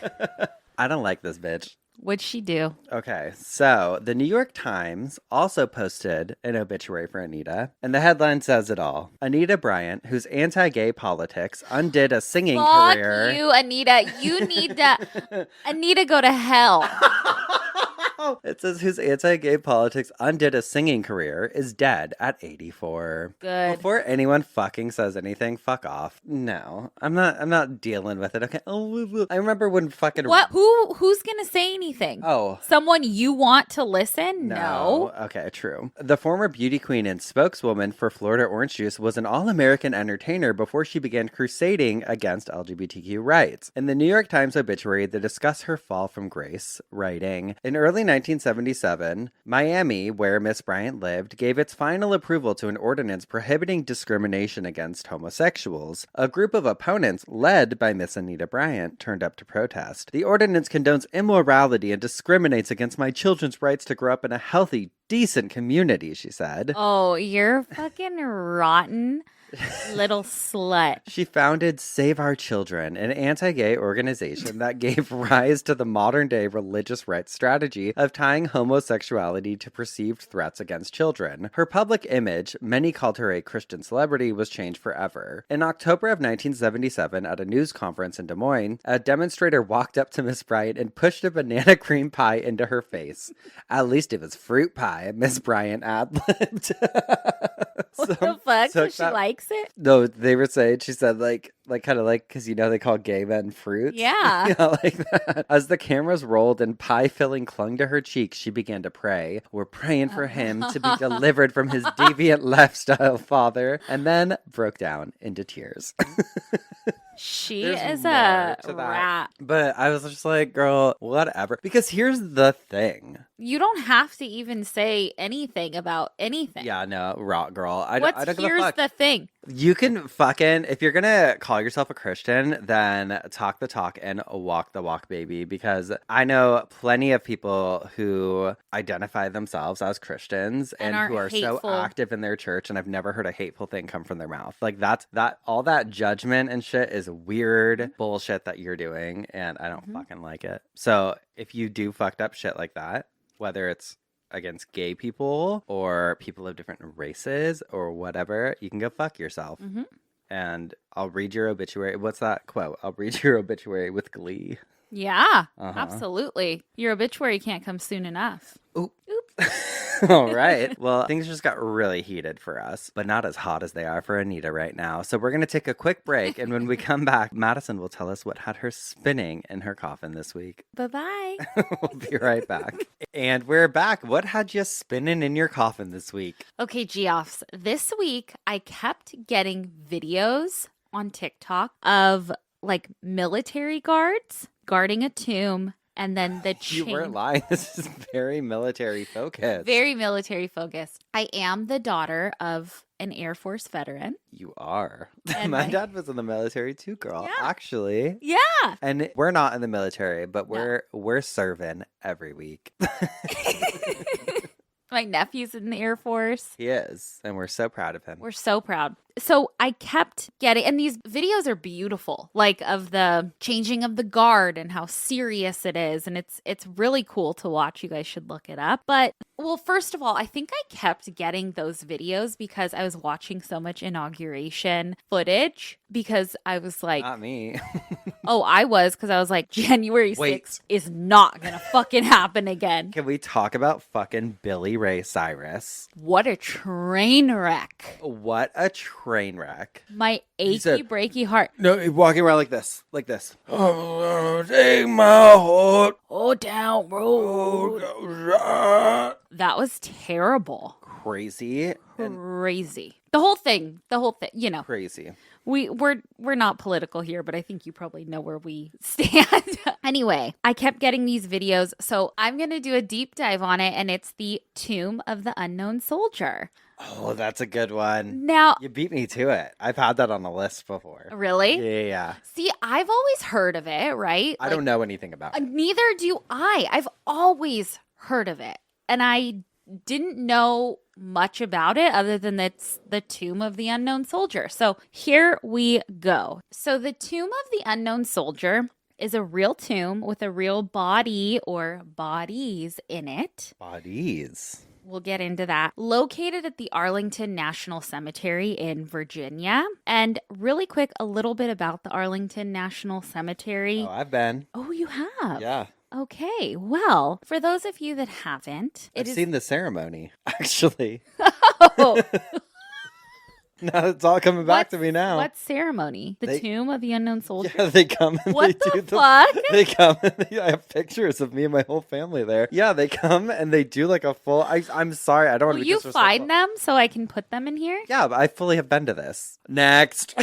I don't like this bitch. What'd she do? Okay, so the New York Times also posted an obituary for Anita, and the headline says it all. Anita Bryant, whose anti-gay politics undid a singing career. Fuck you, Anita. You need to... Anita, go to hell. It says whose anti-gay politics undid a singing career is dead at 84. Good. Before anyone fucking says anything, fuck off. No, I'm not dealing with it. Okay. Oh, I remember when fucking What? Who's gonna say anything? Oh. Someone you want to listen? No. Okay, true. The former beauty queen and spokeswoman for Florida Orange Juice was an all-American entertainer before she began crusading against LGBTQ rights. In the New York Times obituary, they discuss her fall from grace, writing, in early 1977, Miami, where Miss Bryant lived, gave its final approval to an ordinance prohibiting discrimination against homosexuals. A group of opponents, led by Miss Anita Bryant, turned up to protest. The ordinance condones immorality and discriminates against my children's rights to grow up in a healthy, decent community, she said. Oh, you're fucking rotten little slut. She founded Save Our Children, an anti-gay organization that gave rise to the modern-day religious rights strategy of tying homosexuality to perceived threats against children. Her public image, many called her a Christian celebrity, was changed forever. In October of 1977, at a news conference in Des Moines, a demonstrator walked up to Miss Bryant and pushed a banana cream pie into her face. At least it was fruit pie, Miss Bryant ad-libbed. What the fuck? So she likes it? No, they were saying, she said, kind of like, because they call gay men fruits. Yeah. Like that. As the cameras rolled and pie filling clung to her cheeks, she began to pray. We're praying for him to be delivered from his deviant lifestyle, Father. And then broke down into tears. She is a rat. But I was just like, girl, whatever. Because here's the thing. You don't have to even say anything about anything. Yeah, no, rot, girl. I don't give a Here's fuck. the thing. You can fucking, if you're gonna call yourself a Christian, then talk the talk and walk the walk, baby. Because I know plenty of people who identify themselves as Christians and who are hateful. So active in their church, and I've never heard a hateful thing come from their mouth. Like all that judgment and shit is weird bullshit that you're doing, and I don't fucking like it. So if you do fucked up shit like that, whether it's against gay people or people of different races or whatever, you can go fuck yourself. And I'll read your obituary. What's that quote? I'll read your obituary with glee. Yeah, absolutely. Your obituary can't come soon enough. Oops. All right. Well, things just got really heated for us, but not as hot as they are for Anita right now. So we're going to take a quick break. And when we come back, Madison will tell us what had her spinning in her coffin this week. Bye-bye. We'll be right back. And we're back. What had you spinning in your coffin this week? Okay, Geoffs. This week, I kept getting videos on TikTok of like military guards guarding a tomb. And then the chain. You weren't lying. This is very military focused. Very military focused. I am the daughter of an Air Force veteran. You are. And my dad was in the military too, girl. Yeah. Actually. Yeah. And we're not in the military, but we're serving every week. My nephew's in the Air Force. He is. And we're so proud of him. We're so proud. So I kept getting, and these videos are beautiful, like of the changing of the guard and how serious it is. And it's really cool to watch. You guys should look it up. But well, first of all, I think I kept getting those videos because I was watching so much inauguration footage because I was like, Not me. oh, I was, because I was like, January 6th is not going to fucking happen again. Can we talk about fucking Billy Ray Cyrus? What a train wreck. What a train wreck. My achy, breaky heart. No, he's walking around like this. Like this. Oh, take my heart. Oh, down road. That was terrible. Crazy. Crazy. The whole thing, you know. Crazy. We're not political here, but I think you probably know where we stand. Anyway, I kept getting these videos, so I'm going to do a deep dive on it, and it's the Tomb of the Unknown Soldier. Oh, that's a good one. Now, you beat me to it. I've had that on the list before. Really? Yeah. See, I've always heard of it, right? I don't know anything about it. Neither do I. I've always heard of it, and I didn't know much about it other than it's the Tomb of the Unknown Soldier. So here we go. So the Tomb of the Unknown Soldier is a real tomb with a real body or bodies in it. Bodies. We'll get into that. Located at the Arlington National Cemetery in Virginia. And really quick, a little bit about the Arlington National Cemetery. Oh, I've been. Oh, you have? Yeah. Okay, well, for those of you that haven't, I've seen the ceremony, actually. Oh. Now it's all coming back to me now. What ceremony? The Tomb of the Unknown Soldier? Yeah, they come and what they the do fuck? They come and I have pictures of me and my whole family there. Yeah, they come and they do like a full. I'm sorry, I don't want to be disrespectful. Will you find them so I can put them in here? Yeah, but I fully have been to this. Next.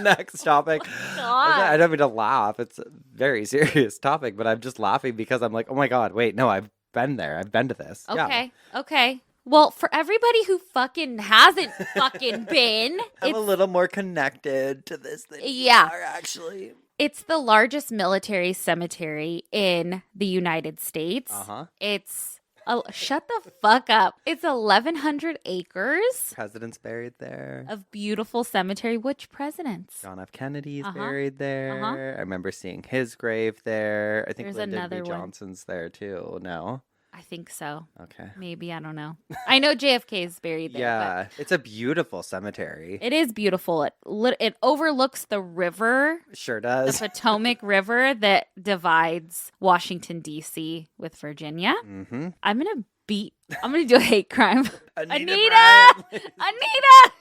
Next topic. God. I don't mean to laugh. It's a very serious topic, but I'm just laughing because I'm like, oh my God, wait, no, I've been there. I've been to this. Okay, yeah. okay. Well, for everybody who fucking hasn't fucking been, I'm a little more connected to this than you are, actually. It's the largest military cemetery in the United States. It's shut the fuck up. It's 1,100 acres. President's buried there. Of beautiful cemetery. Which presidents? John F. Kennedy's buried there. I remember seeing his grave there. I think Lyndon B. Johnson's there too. No? I think so. Okay. Maybe, I don't know. I know JFK is buried there. Yeah, it's a beautiful cemetery. It is beautiful. It overlooks the river. Sure does. The Potomac River that divides Washington, D.C. with Virginia. Mm-hmm. I'm going to do a hate crime. Anita! Anita!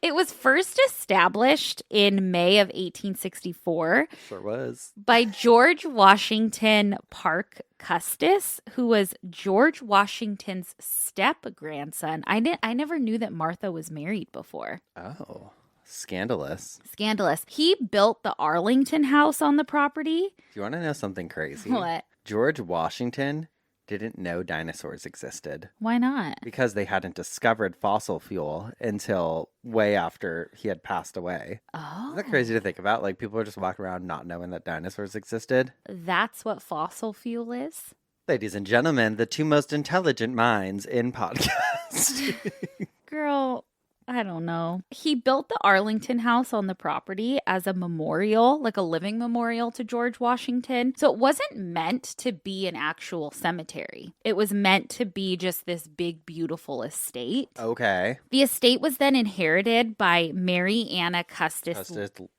It was first established in May of 1864. Sure was. By George Washington Parke Custis, who was George Washington's step-grandson. I never knew that Martha was married before. Oh, scandalous. Scandalous. He built the Arlington house on the property. Do you want to know something crazy? What? George Washington didn't know dinosaurs existed. Why not? Because they hadn't discovered fossil fuel until way after he had passed away. Oh. Isn't that crazy to think about? Like, people are just walking around not knowing that dinosaurs existed. That's what fossil fuel is? Ladies and gentlemen, the two most intelligent minds in podcast. Girl, I don't know. He built the Arlington house on the property as a memorial, like a living memorial to George Washington. So it wasn't meant to be an actual cemetery. It was meant to be just this big, beautiful estate. Okay. The estate was then inherited by Mary Anna Custis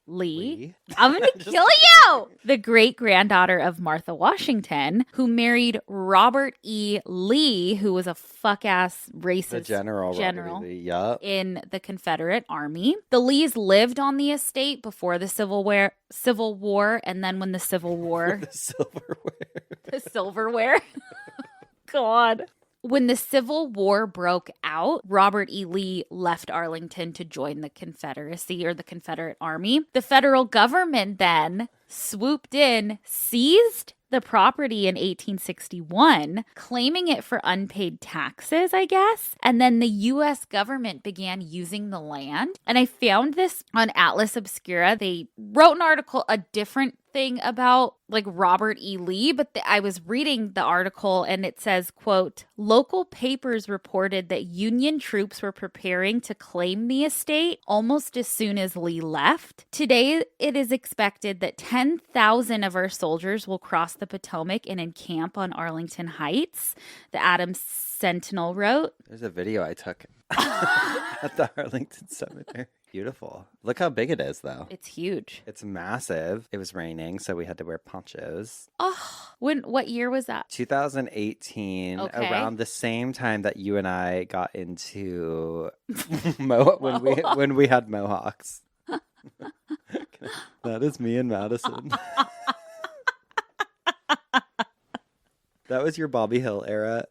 Lee. I'm going to kill you! The great-granddaughter of Martha Washington, who married Robert E. Lee, who was a fuck-ass racist the general. Robert E. Lee, yep. In the Confederate Army. The Lees lived on the estate before the Civil War, and then when the Civil War... The silverware. God. When the Civil War broke out, Robert E. Lee left Arlington to join the Confederacy or the Confederate Army. The federal government then swooped in, seized the property in 1861, claiming it for unpaid taxes, I guess. And then the U.S. government began using the land. And I found this on Atlas Obscura. They wrote an article, a different thing about like Robert E. Lee, but I was reading the article and it says, quote, local papers reported that Union troops were preparing to claim the estate almost as soon as Lee left. Today, it is expected that 10,000 of our soldiers will cross the Potomac and encamp on Arlington Heights, the Adams Sentinel wrote. There's a video I took at the Arlington Cemetery. Beautiful. Look how big it is, though. It's huge. It's massive. It was raining, so we had to wear ponchos. Oh, what year was that? 2018, Okay. around the same time that you and I got into when we had mohawks. That is me and Madison. That was your Bobby Hill era.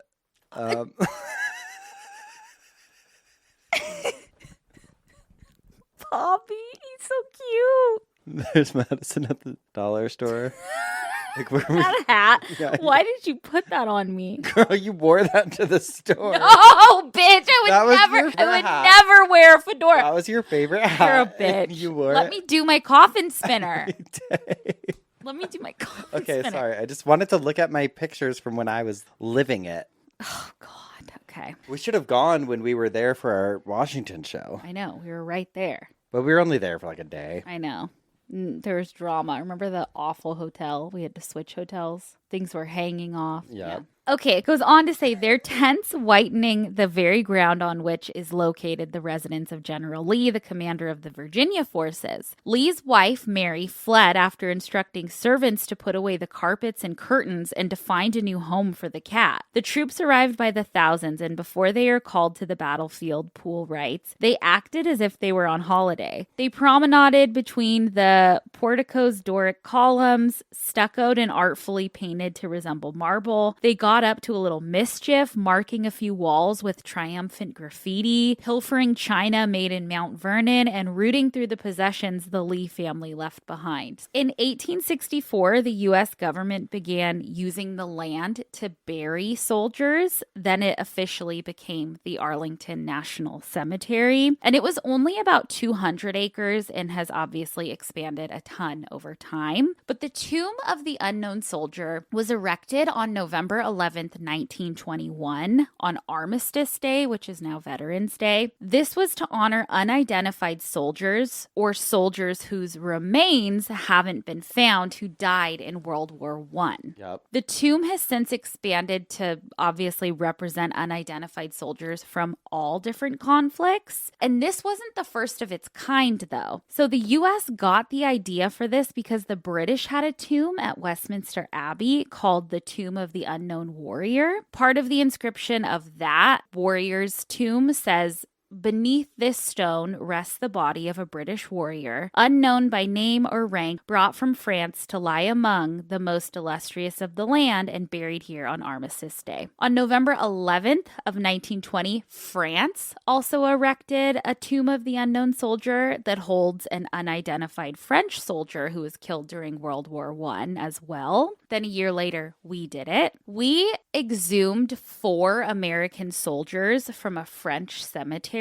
Bobby, he's so cute. There's Madison at the dollar store. Like, where That hat. Yeah. Why did you put that on me? Girl, you wore that to the store. Oh, bitch! That was I your would hat. never wear a fedora. That was your favorite You're a hat. bitch. You wore Let it me do my coffin spinner. every day. Let me do my coffin Okay, spinner. sorry. I just wanted to look at my pictures from when I was living it. Oh God. Okay. We should have gone when we were there for our Washington show. I know we were right there. But we were only there for like a day. I know. There was drama. Remember the awful hotel? We had to switch hotels. Things were hanging off. Yeah. Okay, it goes on to say their tents whitening the very ground on which is located the residence of General Lee, the commander of the Virginia forces. Lee's wife, Mary, fled after instructing servants to put away the carpets and curtains and to find a new home for the cat. The troops arrived by the thousands, and before they are called to the battlefield, Poole writes, they acted as if they were on holiday. They promenaded between the portico's Doric columns, stuccoed and artfully painted to resemble marble. They got up to a little mischief, marking a few walls with triumphant graffiti, pilfering china made in Mount Vernon, and rooting through the possessions the Lee family left behind. In 1864, the U.S. government began using the land to bury soldiers. Then it officially became the Arlington National Cemetery, and it was only about 200 acres and has obviously expanded a ton over time. But the tomb of the unknown soldier was erected on November 11th, 1921, on Armistice Day, which is now Veterans Day. This was to honor unidentified soldiers or soldiers whose remains haven't been found who died in World War I. Yep. The tomb has since expanded to obviously represent unidentified soldiers from all different conflicts. And this wasn't the first of its kind, though. So the U.S. got the idea for this because the British had a tomb at Westminster Abbey called the Tomb of the Unknown Warrior. Part of the inscription of that warrior's tomb says, beneath this stone rests the body of a British warrior, unknown by name or rank, brought from France to lie among the most illustrious of the land and buried here on Armistice Day. On November 11th of 1920, France also erected a tomb of the unknown soldier that holds an unidentified French soldier who was killed during World War I as well. Then a year later, we did it. We exhumed 4 American soldiers from a French cemetery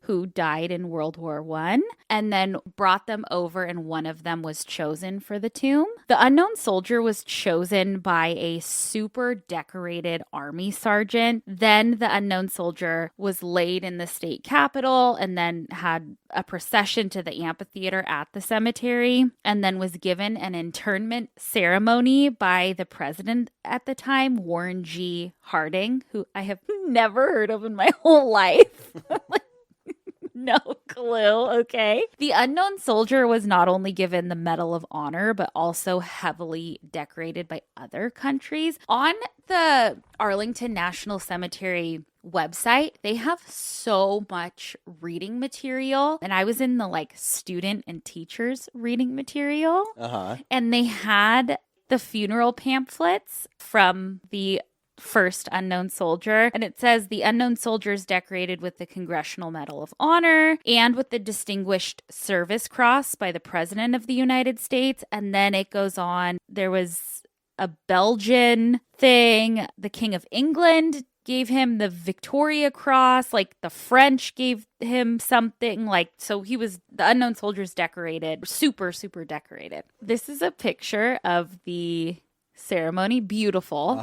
who died in World War I, and then brought them over, and one of them was chosen for the tomb. The unknown soldier was chosen by a super decorated army sergeant. Then the unknown soldier was laid in the state capitol and then had a procession to the amphitheater at the cemetery, and then was given an internment ceremony by the president at the time, Warren G. Harding, who I have never heard of in my whole life. No clue, okay? The unknown soldier was not only given the Medal of Honor, but also heavily decorated by other countries. On the Arlington National Cemetery website, they have so much reading material. And I was in the student and teachers reading material. Uh-huh. And they had the funeral pamphlets from the first unknown soldier. And it says the unknown soldier is decorated with the Congressional Medal of Honor and with the Distinguished Service Cross by the President of the United States. And then it goes on. There was a Belgian thing. The King of England gave him the Victoria Cross. Like the French gave him something. Like, so he was, the unknown soldier's decorated, super, super decorated. This is a picture of the ceremony. Beautiful.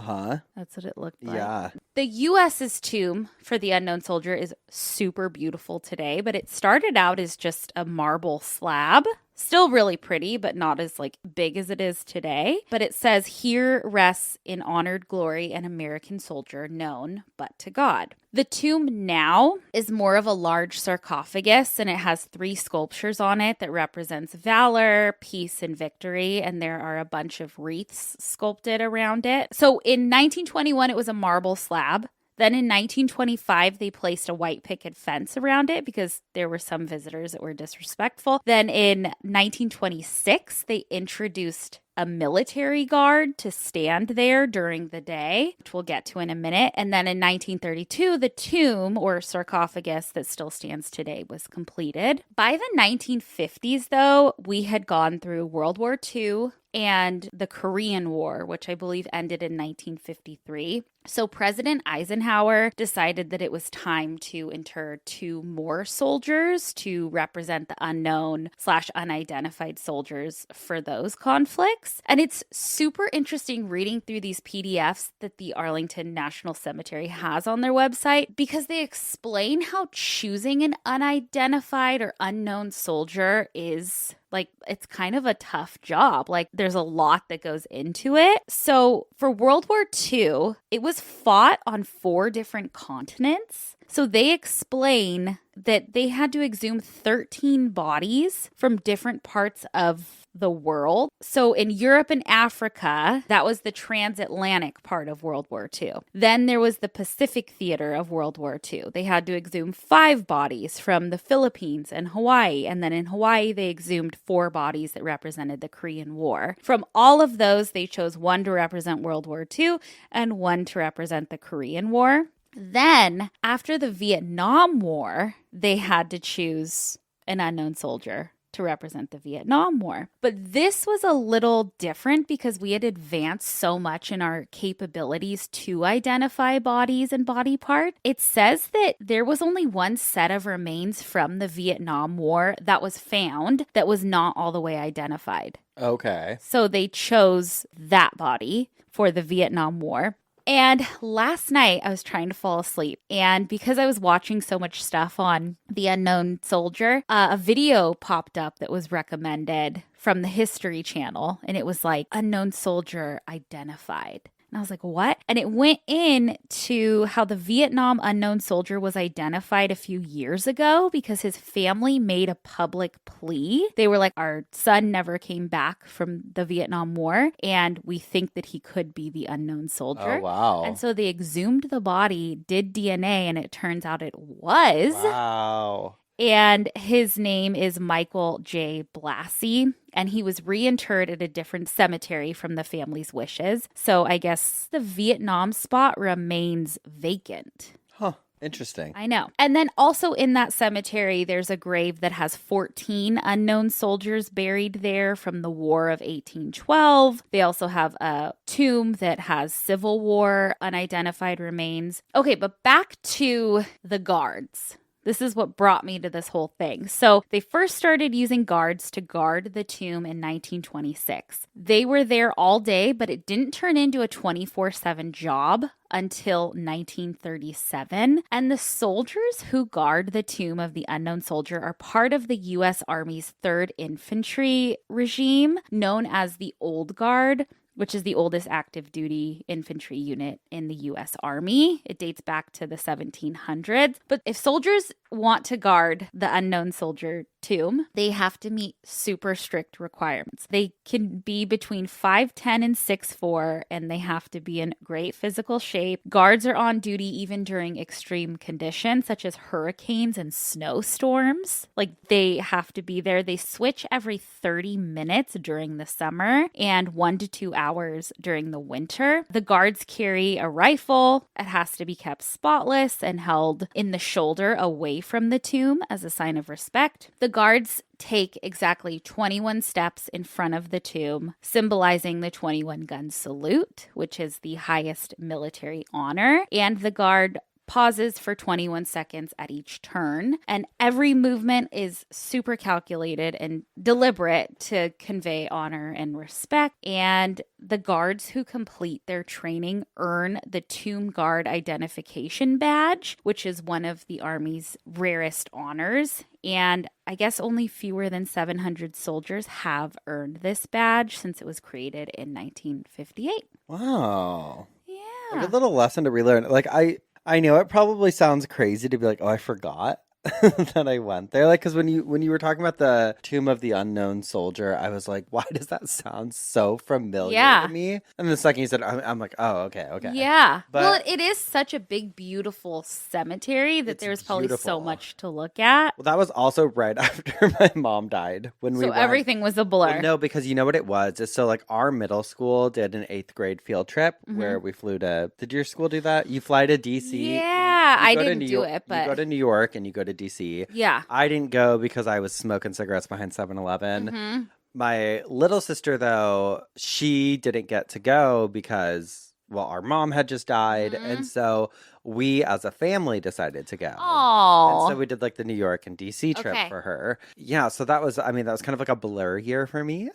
That's what it looked like. Yeah. The U.S.'s tomb for the unknown soldier is super beautiful today, but it started out as just a marble slab. Still really pretty, but not as like big as it is today. But it says, here rests in honored glory an American soldier known but to God. The tomb now is more of a large sarcophagus, and it has 3 sculptures on it that represents valor, peace, and victory. And there are a bunch of wreaths sculpted around it. So in 1921, it was a marble slab. Then in 1925, they placed a white picket fence around it because there were some visitors that were disrespectful. Then in 1926, they introduced a military guard to stand there during the day, which we'll get to in a minute. And then in 1932, the tomb or sarcophagus that still stands today was completed. By the 1950s, though, we had gone through World War II and the Korean War, which I believe ended in 1953. So President Eisenhower decided that it was time to inter 2 more soldiers to represent the unknown/unidentified soldiers for those conflicts. And it's super interesting reading through these PDFs that the Arlington National Cemetery has on their website because they explain how choosing an unidentified or unknown soldier is like, it's kind of a tough job. Like, there's a lot that goes into it. So for World War II, it was fought on 4 different continents. So they explain that they had to exhume 13 bodies from different parts of the world. So in Europe and Africa, that was the transatlantic part of World War II. Then there was the Pacific theater of World War II. They had to exhume 5 bodies from the Philippines and Hawaii. And then in Hawaii, they exhumed 4 bodies that represented the Korean War. From all of those, they chose 1 to represent World War II and 1 to represent the Korean War. Then, after the Vietnam War, they had to choose an unknown soldier to represent the Vietnam War. But this was a little different because we had advanced so much in our capabilities to identify bodies and body parts. It says that there was only 1 set of remains from the Vietnam War that was found that was not all the way identified. Okay. So they chose that body for the Vietnam War. And last night I was trying to fall asleep, and because I was watching so much stuff on the unknown soldier, a video popped up that was recommended from the History Channel, and it was like unknown soldier identified. And I was like, what? And it went into how the Vietnam unknown soldier was identified a few years ago because his family made a public plea. They were like, our son never came back from the Vietnam War, and we think that he could be the unknown soldier. Oh, wow. And so they exhumed the body, did DNA, and it turns out it was. Wow. And his name is Michael J. Blassie, and he was reinterred at a different cemetery from the family's wishes. So I guess the Vietnam spot remains vacant. Huh. Interesting. I know. And then also in that cemetery, there's a grave that has 14 unknown soldiers buried there from the War of 1812. They also have a tomb that has Civil War unidentified remains. Okay, but back to the guards. This is what brought me to this whole thing. So they first started using guards to guard the tomb in 1926. They were there all day, but it didn't turn into a 24/7 job until 1937. And the soldiers who guard the tomb of the unknown soldier are part of the U.S. Army's 3rd Infantry regime, known as the Old Guard, which is the oldest active duty infantry unit in the U.S. Army. It dates back to the 1700s. But if soldiers want to guard the unknown soldier tomb, they have to meet super strict requirements. They can be between 5'10" and 6'4", and they have to be in great physical shape. Guards are on duty even during extreme conditions, such as hurricanes and snowstorms. Like, they have to be there. They switch every 30 minutes during the summer and 1 to 2 hours during the winter. The guards carry a rifle. It has to be kept spotless and held in the shoulder away from the tomb as a sign of respect. The guards take exactly 21 steps in front of the tomb, symbolizing the 21 gun salute, which is the highest military honor. And the guard pauses for 21 seconds at each turn, and every movement is super calculated and deliberate to convey honor and respect. And the guards who complete their training earn the Tomb Guard Identification Badge, which is one of the Army's rarest honors. And I guess only fewer than 700 soldiers have earned this badge since it was created in 1958. Wow. Yeah. Like a little lesson to relearn. Like, I know it probably sounds crazy to be like, oh, I forgot that I went there. Like, because when you were talking about the Tomb of the Unknown Soldier, I was like, why does that sound so familiar to me? And the second you said, I'm like, oh, okay. Yeah. But well, it is such a big, beautiful cemetery that there's probably so beautiful. much to look at. Well, that was also right after my mom died. So everything was a blur. Well, no, because you know what it was? It's so like our middle school did an 8th grade field trip where we flew to, did your school do that? You fly to DC? Yeah, I didn't do it, but. You go to New York and you go to DC. Yeah. I didn't go because I was smoking cigarettes behind 7-Eleven. My little sister, though, she didn't get to go because, well, our mom had just died. And so we as a family decided to go. Oh. And so we did like the New York and DC trip for her. Yeah. So that was kind of like a blur year for me.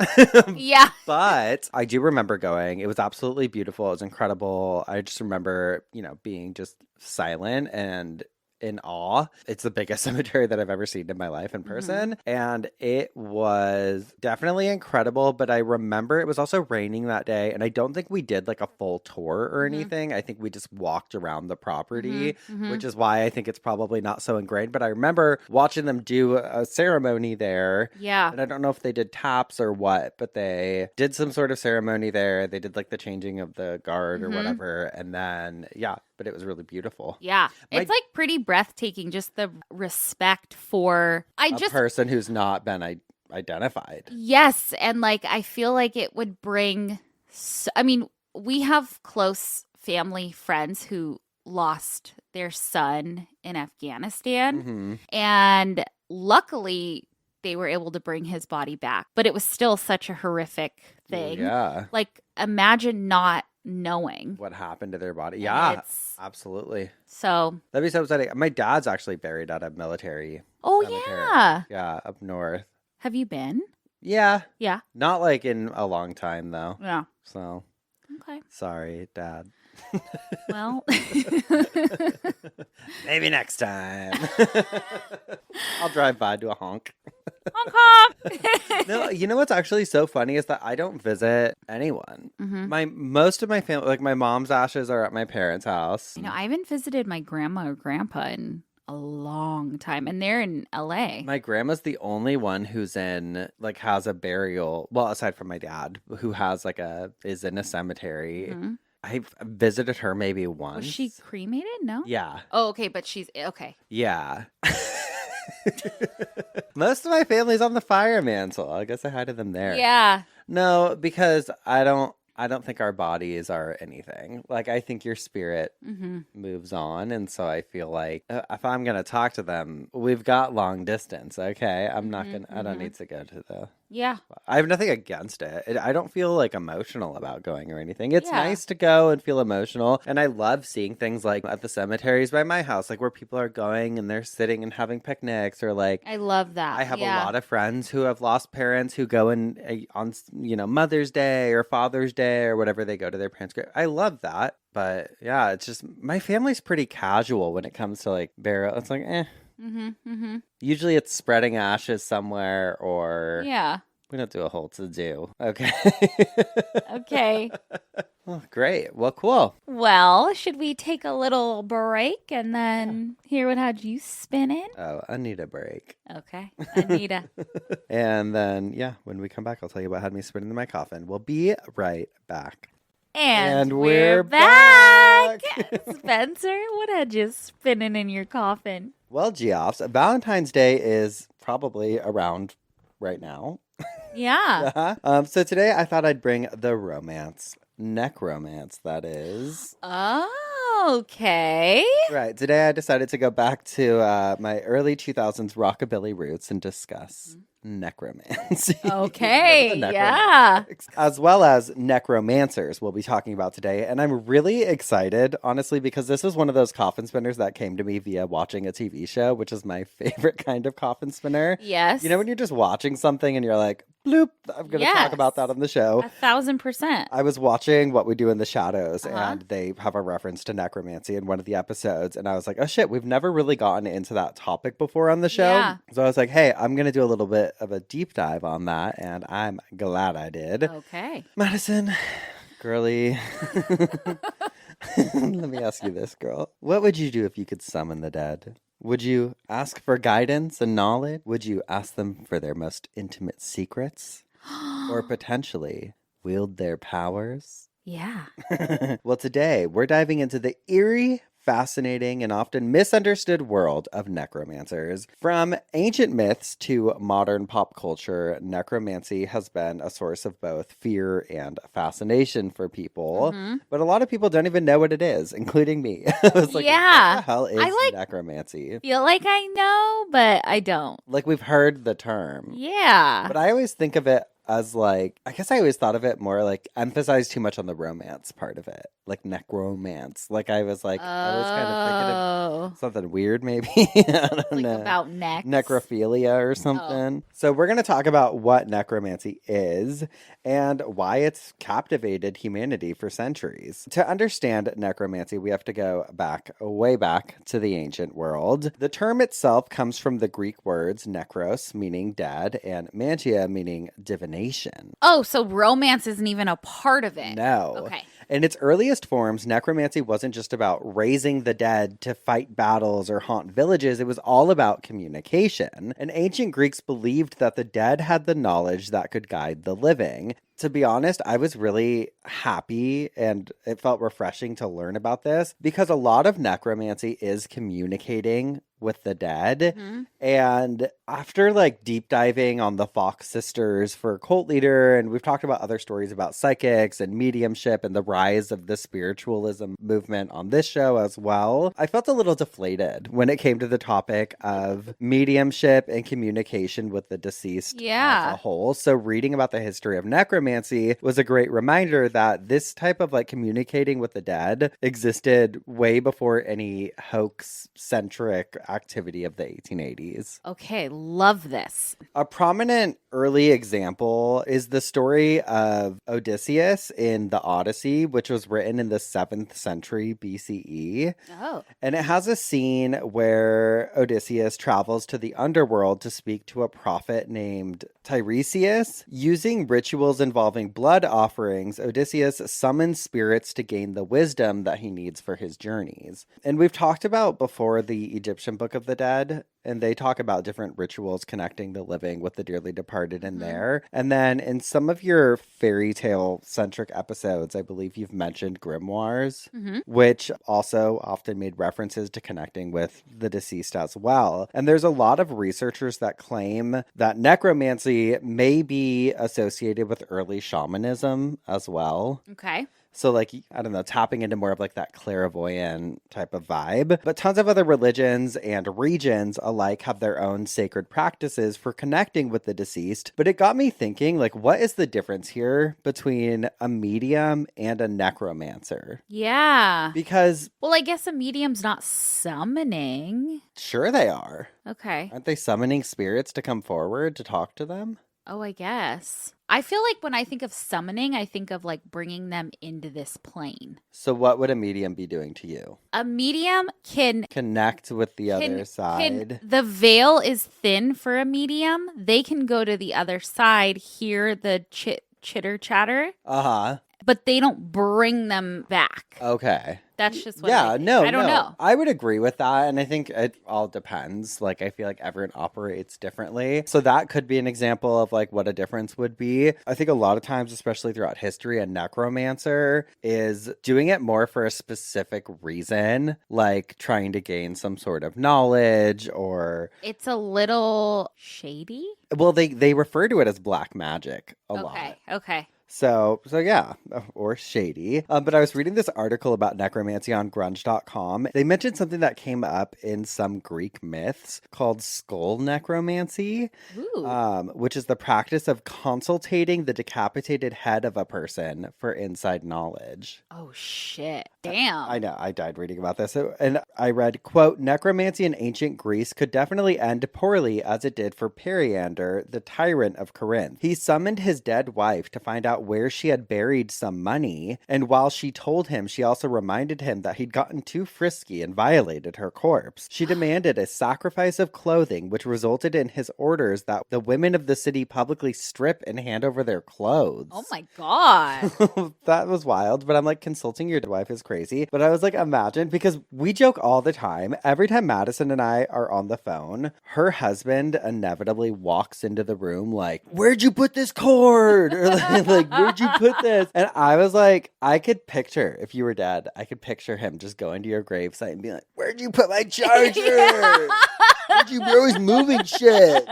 Yeah. But I do remember going. It was absolutely beautiful. It was incredible. I just remember, being just silent and in awe. It's the biggest cemetery that I've ever seen in my life in person. And it was definitely incredible. But I remember it was also raining that day. And I don't think we did like a full tour or anything. I think we just walked around the property, which is why I think it's probably not so ingrained. But I remember watching them do a ceremony there. Yeah. And I don't know if they did taps or what, but they did some sort of ceremony there. They did like the changing of the guard or whatever. And then, but it was really beautiful. Yeah. It's like pretty breathtaking, just the respect for a person who's not been identified. Yes. And like, I feel like it would bring, we have close family friends who lost their son in Afghanistan. And luckily, they were able to bring his body back. But it was still such a horrific thing. Yeah. Like, imagine not knowing what happened to their body. And yeah, absolutely. So that'd be so upsetting. My dad's actually buried at a military cemetery. Yeah, up north. Have you been? Yeah. Not like in a long time though. Yeah. So okay, sorry, Dad. Well, maybe next time. I'll drive by, do a honk. Honk honk. No, you know what's actually so funny is that I don't visit anyone. Most of my family, like my mom's ashes, are at my parents' house. I haven't visited my grandma or grandpa in a long time, and they're in LA. My grandma's the only one who's has a burial. Well, aside from my dad, who has is in a cemetery. I've visited her maybe once. Was she cremated? No? Yeah. Oh, okay, but she's okay. Yeah. Most of my family's on the fire mantle. I guess I hi to them there. Yeah. No, because I don't think our bodies are anything. Like, I think your spirit moves on. And so I feel like if I'm going to talk to them, we've got long distance. Okay. I'm not going to, I don't need to go to the. Yeah. I have nothing against it. I don't feel emotional about going or anything. It's nice to go and feel emotional. And I love seeing things like at the cemeteries by my house, like where people are going and they're sitting and having picnics or I love that. I have a lot of friends who have lost parents who go in on, Mother's Day or Father's Day or whatever, they go to their parents' grave. I love that. But yeah, it's just my family's pretty casual when it comes to burial. It's like, eh. Usually it's spreading ashes somewhere or we don't do a whole to-do. Okay. Okay. Oh, great. Well, cool. Well, should we take a little break and then hear what had you spinning? Oh, I need a break. Okay, Anita. And then, yeah, when we come back, I'll tell you what had me spinning in my coffin. We'll be right back. And we're back. Spencer, what had you spinning in your coffin? Well, Geoffs, Valentine's Day is probably around right now. Yeah. So today I thought I'd bring the romance. Necromance, that is. Oh, okay. Right. Today I decided to go back to my early 2000s rockabilly roots and discuss necromancy. Okay, The yeah. As well as necromancers we'll be talking about today. And I'm really excited, honestly, because this is one of those coffin spinners that came to me via watching a TV show, which is my favorite kind of coffin spinner. Yes. You know, when you're just watching something and you're like, bloop, I'm going to talk about that on the show. 1,000%. I was watching What We Do in the Shadows, and they have a reference to necromancy in one of the episodes. And I was like, oh shit, we've never really gotten into that topic before on the show. Yeah. So I was like, hey, I'm going to do a little bit of a deep dive on that. And I'm glad I did. Okay. Madison, girly, let me ask you this, girl. What would you do if you could summon the dead? Would you ask for guidance and knowledge? Would you ask them for their most intimate secrets? Or potentially wield their powers? Yeah. Well, today we're diving into the eerie, fascinating, and often misunderstood world of necromancers. From ancient myths to modern pop culture, necromancy has been a source of both fear and fascination for people. But a lot of people don't even know what it is, including me. I was like, Yeah. what the hell is I necromancy? feel like I know, but I don't. Like, we've heard the term. Yeah. But I always think of it as like, I guess I always thought of it more like emphasize too much on the romance part of it. Like necromance. Like I was like, I was kind of thinking of something weird maybe. I don't like know. about necks. Necrophilia or something. So we're going to talk about what necromancy is and why it's captivated humanity for centuries. To understand necromancy, we have to go back, way back to the ancient world. The term itself comes from the Greek words necros, meaning dead, and mantia, meaning divination. Oh, so romance isn't even a part of it. No. Okay. In its earliest forms, necromancy wasn't just about raising the dead to fight battles or haunt villages. It was all about communication. And ancient Greeks believed that the dead had the knowledge that could guide the living. To be honest, I was really happy and it felt refreshing to learn about this because a lot of necromancy is communicating with the dead. And after like deep diving on the Fox sisters for cult leader, and we've talked about other stories about psychics and mediumship and the rise of the spiritualism movement on this show as well, I felt a little deflated when it came to the topic of mediumship and communication with the deceased as a whole. So reading about the history of necromancy was a great reminder that this type of like communicating with the dead existed way before any hoax-centric activity of the 1880s. Okay, love this. A prominent early example is the story of Odysseus in the Odyssey, which was written in the 7th century BCE. Oh. And it has a scene where Odysseus travels to the underworld to speak to a prophet named Tiresias. Using rituals involving blood offerings, Odysseus summons spirits to gain the wisdom that he needs for his journeys. And we've talked about before the Egyptian Book of the Dead, and they talk about different rituals connecting the living with the dearly departed in there. And then in some of your fairy tale centric episodes, I believe you've mentioned grimoires, which also often made references to connecting with the deceased as well. And there's a lot of researchers that claim that necromancy may be associated with early shamanism as well. Okay. So like, I don't know, tapping into more of like that clairvoyant type of vibe. But tons of other religions and regions alike have their own sacred practices for connecting with the deceased. But it got me thinking, like, what is the difference here between a medium and a necromancer? Yeah. Because... well, I guess a medium's not summoning. Sure they are. Okay. Aren't they summoning spirits to come forward to talk to them? Oh, I guess. I feel like when I think of summoning, I think of like bringing them into this plane. So what would a medium be doing to you? A medium can connect with the other side. The veil is thin for a medium. They can go to the other side, hear the chitter chatter. Uh-huh. but they don't bring them back. Okay. That's just what I don't know. I would agree with that. And I think it all depends. Like, I feel like everyone operates differently. So that could be an example of like what a difference would be. I think a lot of times, especially throughout history, a necromancer is doing it more for a specific reason, like trying to gain some sort of knowledge or... It's a little shady. Well, they refer to it as black magic a lot. Okay. So yeah, or shady. But I was reading this article about necromancy on grunge.com. They mentioned something that came up in some Greek myths called skull necromancy, which is the practice of consultating the decapitated head of a person for inside knowledge. Oh, shit. Damn. I know. I died reading about this. And I read, quote, necromancy in ancient Greece could definitely end poorly as it did for Periander, the tyrant of Corinth. He summoned his dead wife to find out where she had buried some money, and while she told him, she also reminded him that he'd gotten too frisky and violated her corpse. She demanded a sacrifice of clothing, which resulted in his orders that the women of the city publicly strip and hand over their clothes. Oh my God. That was wild, but I'm like, consulting your wife is crazy. But I was like, imagine, because we joke all the time. Every time Madison and I are on the phone, her husband inevitably walks into the room like, where'd you put this cord? Or like where'd you put this? And I was like, I could picture, if you were dead, I could picture him just going to your gravesite and being like, where'd you put my charger? Where'd you, you're always moving shit.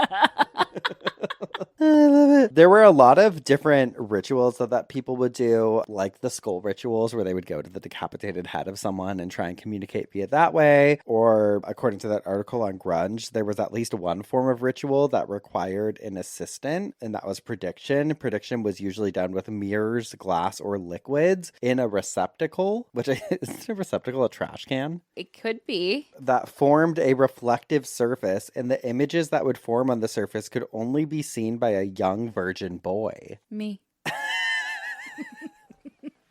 I love it. There were a lot of different rituals that people would do, like the skull rituals where they would go to the decapitated head of someone and try and communicate via that way. Or according to that article on Grunge, there was at least one form of ritual that required an assistant, and that was prediction. Prediction was usually done with mirrors, glass, or liquids in a receptacle, which is a receptacle, a trash can? It could be. That formed a reflective surface, and the images that would form on the surface could only be seen by a young virgin boy. Me.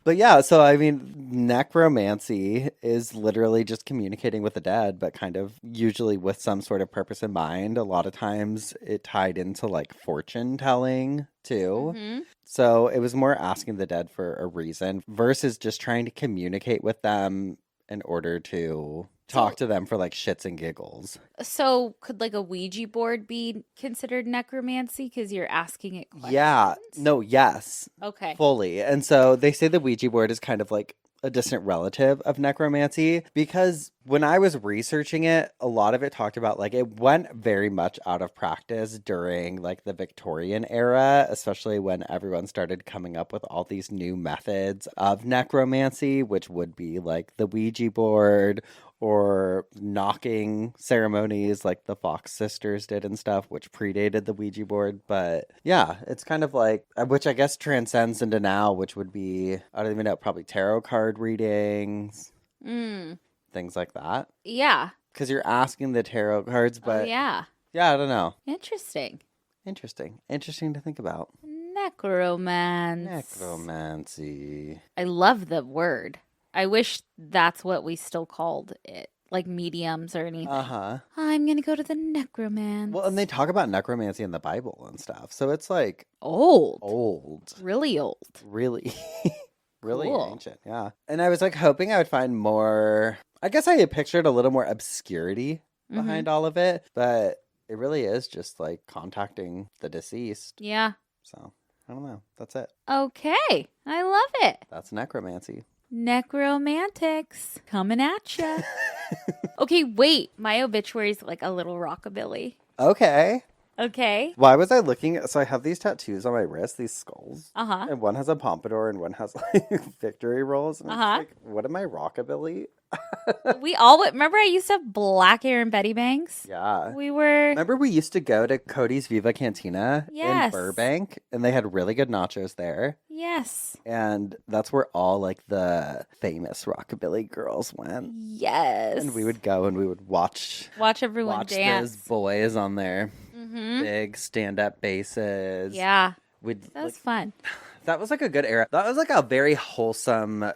But yeah, so I mean, necromancy is literally just communicating with the dead, but kind of usually with some sort of purpose in mind. A lot of times it tied into like fortune telling too. Mm-hmm. So it was more asking the dead for a reason versus just trying to communicate with them in order to talk to them for like shits and giggles. So could like a Ouija board be considered necromancy because you're asking it questions? Yeah. No, yes. Okay. Fully. And so they say the Ouija board is kind of like a distant relative of necromancy because when I was researching it, a lot of it talked about like it went very much out of practice during like the Victorian era, especially when everyone started coming up with all these new methods of necromancy, which would be like the Ouija board or knocking ceremonies like the Fox sisters did and stuff, which predated the Ouija board. But yeah, it's kind of like, which I guess transcends into now, which would be, I don't even know, probably tarot card readings, things like that. Yeah. Because you're asking the tarot cards, but yeah, I don't know. Interesting to think about. Necromancy. I love the word. I wish that's what we still called it, like mediums or anything. I'm going to go to the necromancer. Well, and they talk about necromancy in the Bible and stuff. So it's like old. Really old. Really cool. Ancient. Yeah. And I was like hoping I would find more, I guess I had pictured a little more obscurity behind all of it, but it really is just like contacting the deceased. Yeah. So I don't know. That's it. Okay. I love it. That's necromancy. Necromantics coming at ya. Okay, wait. My obituary is like a little rockabilly. Okay. Why was I looking? So I have these tattoos on my wrist, these skulls. And one has a pompadour and one has like victory rolls. And I was like, what am I, rockabilly? We all remember I used to have black hair and Betty Bangs? Yeah. Remember we used to go to Cody's Viva Cantina in Burbank, and they had really good nachos there. Yes. And that's where all like the famous rockabilly girls went. Yes. And we would go and we would watch everyone dance. Those boys on their big stand-up basses. Yeah. That was fun. That was like a good era. That was like a very wholesome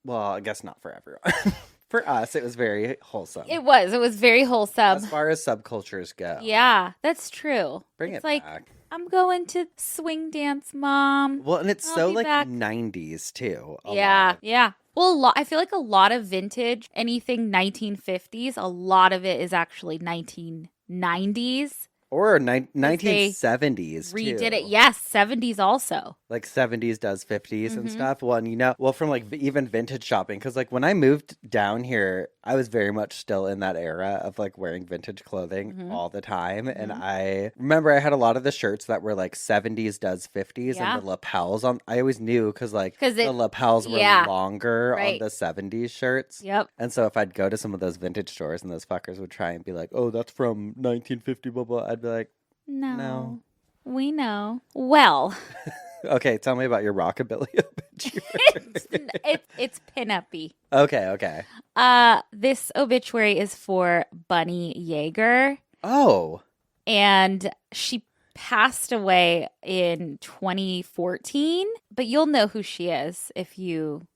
well, I guess not for everyone. For us, it was very wholesome. It was very wholesome. As far as subcultures go. Yeah, that's true. Bring it like, back. I'm going to swing dance, Mom. Well, and it's I'll so be like back. 90s too. A Yeah, lot. yeah. Well, I feel like a lot of vintage, anything 1950s, a lot of it is actually 1990s. Or 1970s1970s redid it. too. Yes, 70s also. Like 70s does 50s and Mm-hmm. stuff. Well, and well, from like even vintage shopping, because like when I moved down here, I was very much still in that era of like wearing vintage clothing Mm-hmm. all the time. And Mm-hmm. I remember I had a lot of the shirts that were like 70s does 50s and Yeah. the lapels on. I always knew because like 'Cause the lapels were yeah, longer on right. the 70s shirts. Yep. And so if I'd go to some of those vintage stores and those fuckers would try and be like, oh, that's from 1950, blah, blah, I'd be like, No. no. We know. Well, Okay, tell me about your rockabilly obituary. it's pin-uppy. Okay. This obituary is for Bunny Yeager, Oh, and she passed away in 2014, but you'll know who she is if you'll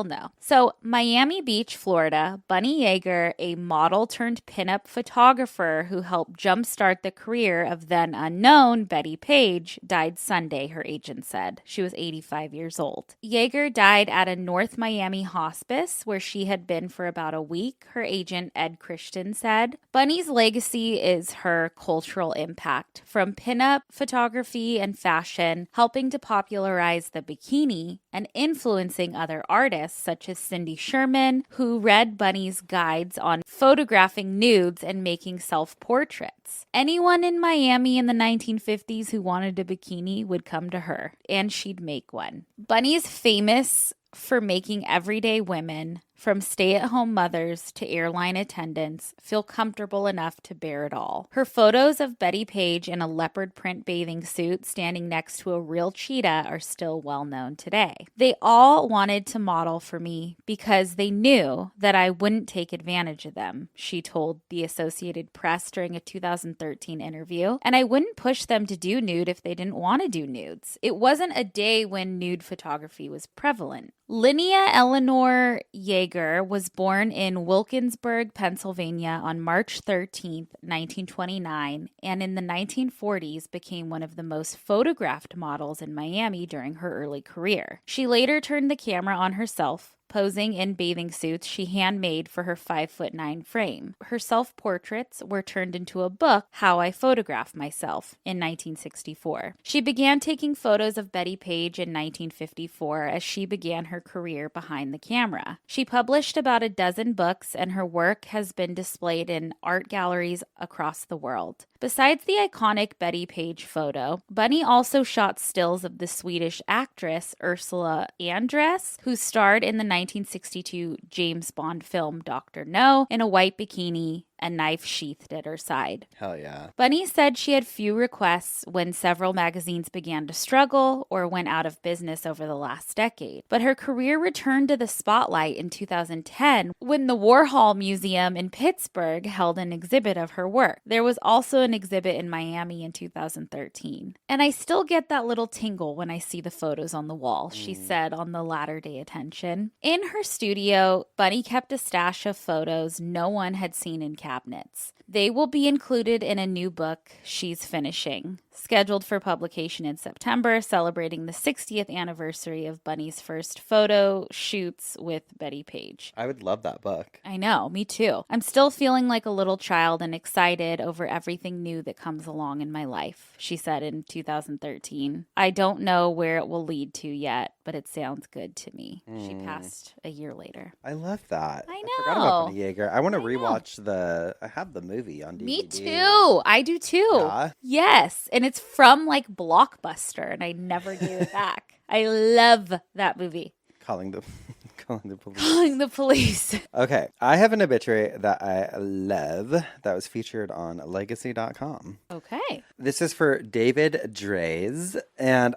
know. So, Miami Beach, Florida, Bunny Yeager, a model turned pinup photographer who helped jumpstart the career of then unknown Betty Page, died Sunday, her agent said. She was 85 years old. Yeager died at a North Miami hospice where she had been for about a week, her agent Ed Christian said. Bunny's legacy is her cultural impact, from pinup photography and fashion, helping to popularize the bikini and influencing other artists such as Cindy Sherman, who read Bunny's guides on photographing nudes and making self-portraits. Anyone in Miami in the 1950s who wanted a bikini would come to her, and she'd make one. Bunny's famous for making everyday women, from stay-at-home mothers to airline attendants, feel comfortable enough to bear it all. Her photos of Betty Page in a leopard print bathing suit standing next to a real cheetah are still well known today. They all wanted to model for me because they knew that I wouldn't take advantage of them, she told the Associated Press during a 2013 interview. And I wouldn't push them to do nude if they didn't want to do nudes. It wasn't a day when nude photography was prevalent. Linnea Eleanor Yeager was born in Wilkinsburg, Pennsylvania on March 13, 1929, and in the 1940s became one of the most photographed models in Miami during her early career. She later turned the camera on herself, posing in bathing suits she handmade for her 5'9" frame. Her self-portraits were turned into a book, How I Photograph Myself, in 1964. She began taking photos of Betty Page in 1954 as she began her career behind the camera. She published about a dozen books, and her work has been displayed in art galleries across the world. Besides the iconic Betty Page photo, Bunny also shot stills of the Swedish actress Ursula Andress, who starred in the 1962 James Bond film Dr. No in a white bikini, a knife sheathed at her side. hell yeah. Bunny said she had few requests when several magazines began to struggle or went out of business over the last decade. But her career returned to the spotlight in 2010 when the Warhol Museum in Pittsburgh held an exhibit of her work. There was also an exhibit in Miami in 2013. And I still get that little tingle when I see the photos on the wall, she said on the Latter-day Attention. In her studio, Bunny kept a stash of photos no one had seen in cabinets. They will be included in a new book she's finishing, scheduled for publication in September, celebrating the 60th anniversary of Bunny's first photo shoots with Betty Page. I would love that book. I know, me too. I'm still feeling like a little child and excited over everything new that comes along in my life, she said in 2013. I don't know where it will lead to yet, but it sounds good to me. She passed a year later. I love that. I forgot about know. Bunny Yeager. I want to I know. rewatch I have the movie on DVD. Me too. I do too. Yeah? Yes. And it's from like Blockbuster, and I never gave it back. I love that movie. Calling the police. Calling the police. Okay, I have an obituary that I love that was featured on legacy.com. Okay. This is for David Reyes, and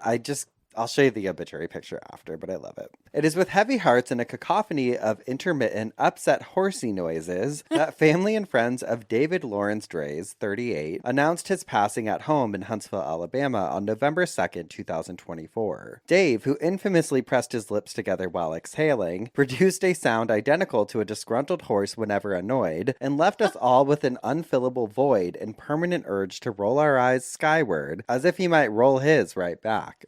I'll show you the obituary picture after, but I love it. It is with heavy hearts and a cacophony of intermittent, upset horsey noises that family and friends of David Lawrence Reyes, 38, announced his passing at home in Huntsville, Alabama on November 2nd, 2024. Dave, who infamously pressed his lips together while exhaling, produced a sound identical to a disgruntled horse whenever annoyed, and left us all with an unfillable void and permanent urge to roll our eyes skyward, as if he might roll his right back.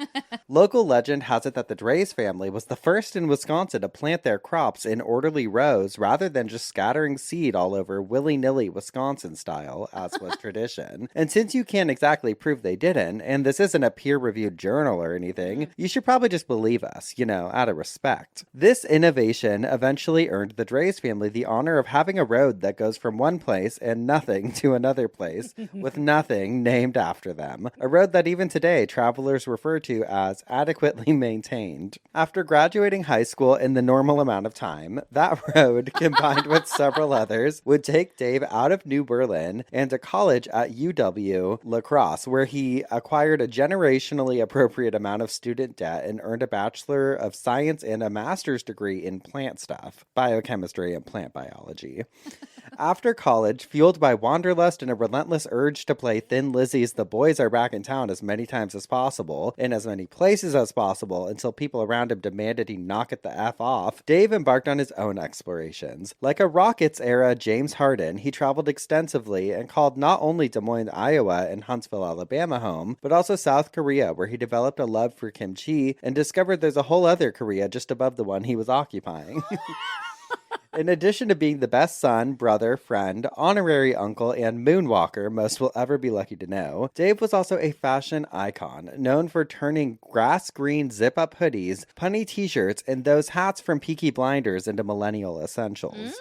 Local legend has it that the Reyes family was the first in Wisconsin to plant their crops in orderly rows rather than just scattering seed all over willy-nilly Wisconsin style, as was tradition. And since you can't exactly prove they didn't, and this isn't a peer-reviewed journal or anything, you should probably just believe us, out of respect. This innovation eventually earned the Reyes family the honor of having a road that goes from one place and nothing to another place with nothing named after them. A road that even today travelers refer to as adequately maintained. After graduating high school in the normal amount of time, that road, combined with several others, would take Dave out of New Berlin and to college at UW-La Crosse, where he acquired a generationally appropriate amount of student debt and earned a Bachelor of Science and a master's degree in plant stuff, biochemistry and plant biology. After college, fueled by wanderlust and a relentless urge to play Thin Lizzy's The Boys Are Back in Town as many times as possible, in as many places as possible, until people around him demanded he knock it the F off, Dave embarked on his own explorations. Like a Rockets-era James Harden, he traveled extensively and called not only Des Moines, Iowa and Huntsville, Alabama home, but also South Korea, where he developed a love for kimchi and discovered there's a whole other Korea just above the one he was occupying. In addition to being the best son, brother, friend, honorary uncle, and moonwalker most will ever be lucky to know, Dave was also a fashion icon, known for turning grass green zip-up hoodies, punny t-shirts, and those hats from Peaky Blinders into millennial essentials.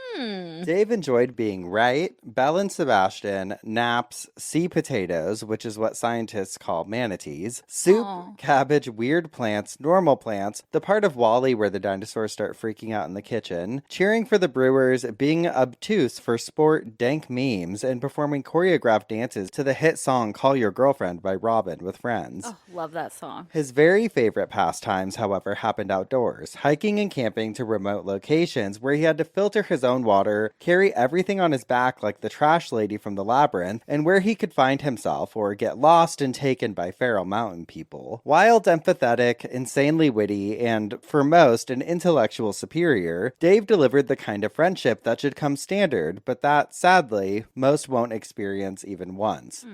Dave enjoyed being right, Belle and Sebastian, naps, sea potatoes, which is what scientists call manatees, soup, cabbage, weird plants, normal plants, the part of Wall-E where the dinosaurs start freaking out in the kitchen, cheering for the Brewers, being obtuse for sport, dank memes, and performing choreographed dances to the hit song Call Your Girlfriend by Robin with friends. Oh, love that song. His very favorite pastimes, however, happened outdoors, hiking and camping to remote locations where he had to filter his own water, carry everything on his back like the trash lady from the labyrinth, and where he could find himself or get lost and taken by feral mountain people. Wild, empathetic, insanely witty, and, for most, an intellectual superior, Dave delivered the kind of friendship that should come standard, but that, sadly, most won't experience even once.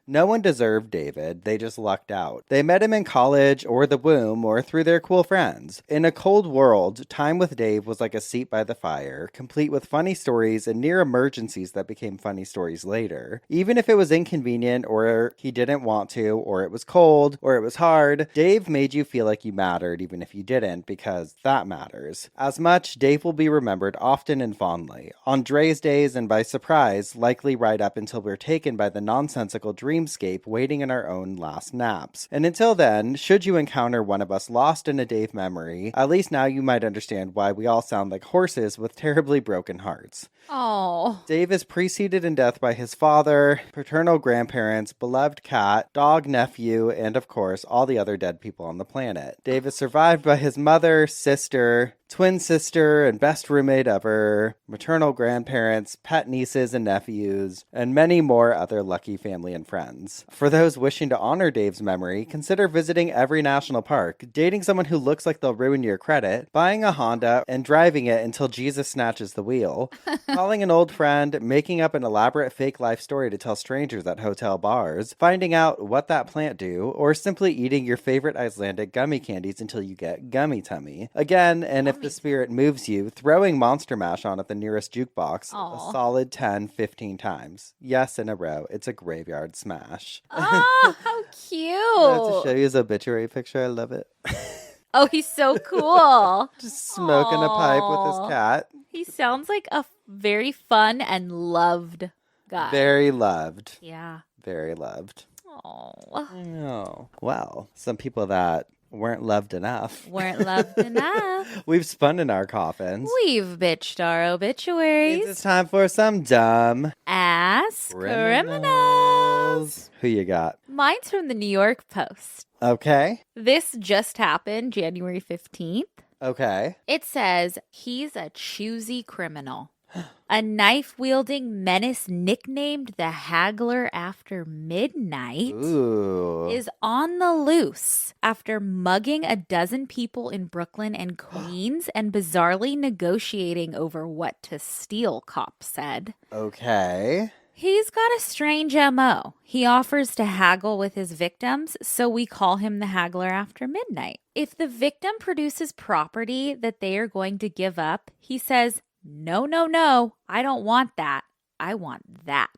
No one deserved David, they just lucked out. They met him in college, or the womb, or through their cool friends. In a cold world, time with Dave was like a seat by the fire, complete with funny stories and near emergencies that became funny stories later. Even if it was inconvenient, or he didn't want to, or it was cold, or it was hard, Dave made you feel like you mattered even if you didn't, because that matters. As much, Dave will be remembered often and fondly. On Dre's days and by surprise, likely right up until we're taken by the nonsensical dreamscape waiting in our own last naps. And until then, should you encounter one of us lost in a Dave memory, at least now you might understand why we all sound like horses with terribly broken hearts. Oh. Dave is preceded in death by his father, paternal grandparents, beloved cat, dog, nephew, and of course, all the other dead people on the planet. Dave is survived by his mother, sister, twin sister, and best roommate ever, maternal grandparents, pet nieces and nephews, and many more other lucky family and friends. For those wishing to honor Dave's memory, consider visiting every national park, dating someone who looks like they'll ruin your credit, buying a Honda, and driving it until Jesus snatches the wheel, calling an old friend, making up an elaborate fake life story to tell strangers at hotel bars, finding out what that plant do, or simply eating your favorite Icelandic gummy candies until you get gummy tummy. Again, and if the spirit moves you, throwing Monster Mash on at the nearest jukebox a solid 10-15 times. Yes, in a row. It's a graveyard smash. Oh, how cute. I have to show you his obituary picture. I love it. Oh, he's so cool. Just smoking a pipe with his cat. He sounds like a very fun and loved guy. Very loved. Yeah. Very loved. Oh. Oh. Well, some people that weren't loved enough. Weren't loved enough. We've spun in our coffins. We've bitched our obituaries. It's time for some dumb-ass criminals. Who you got? Mine's from the New York Post. Okay. This just happened January 15th. Okay. It says he's a choosy criminal. A knife-wielding menace nicknamed the Haggler after midnight is on the loose after mugging a dozen people in Brooklyn and Queens and bizarrely negotiating over what to steal, cops said. Okay. He's got a strange MO. He offers to haggle with his victims, so we call him the Haggler after midnight. If the victim produces property that they are going to give up, he says, no, I don't want that. I want that.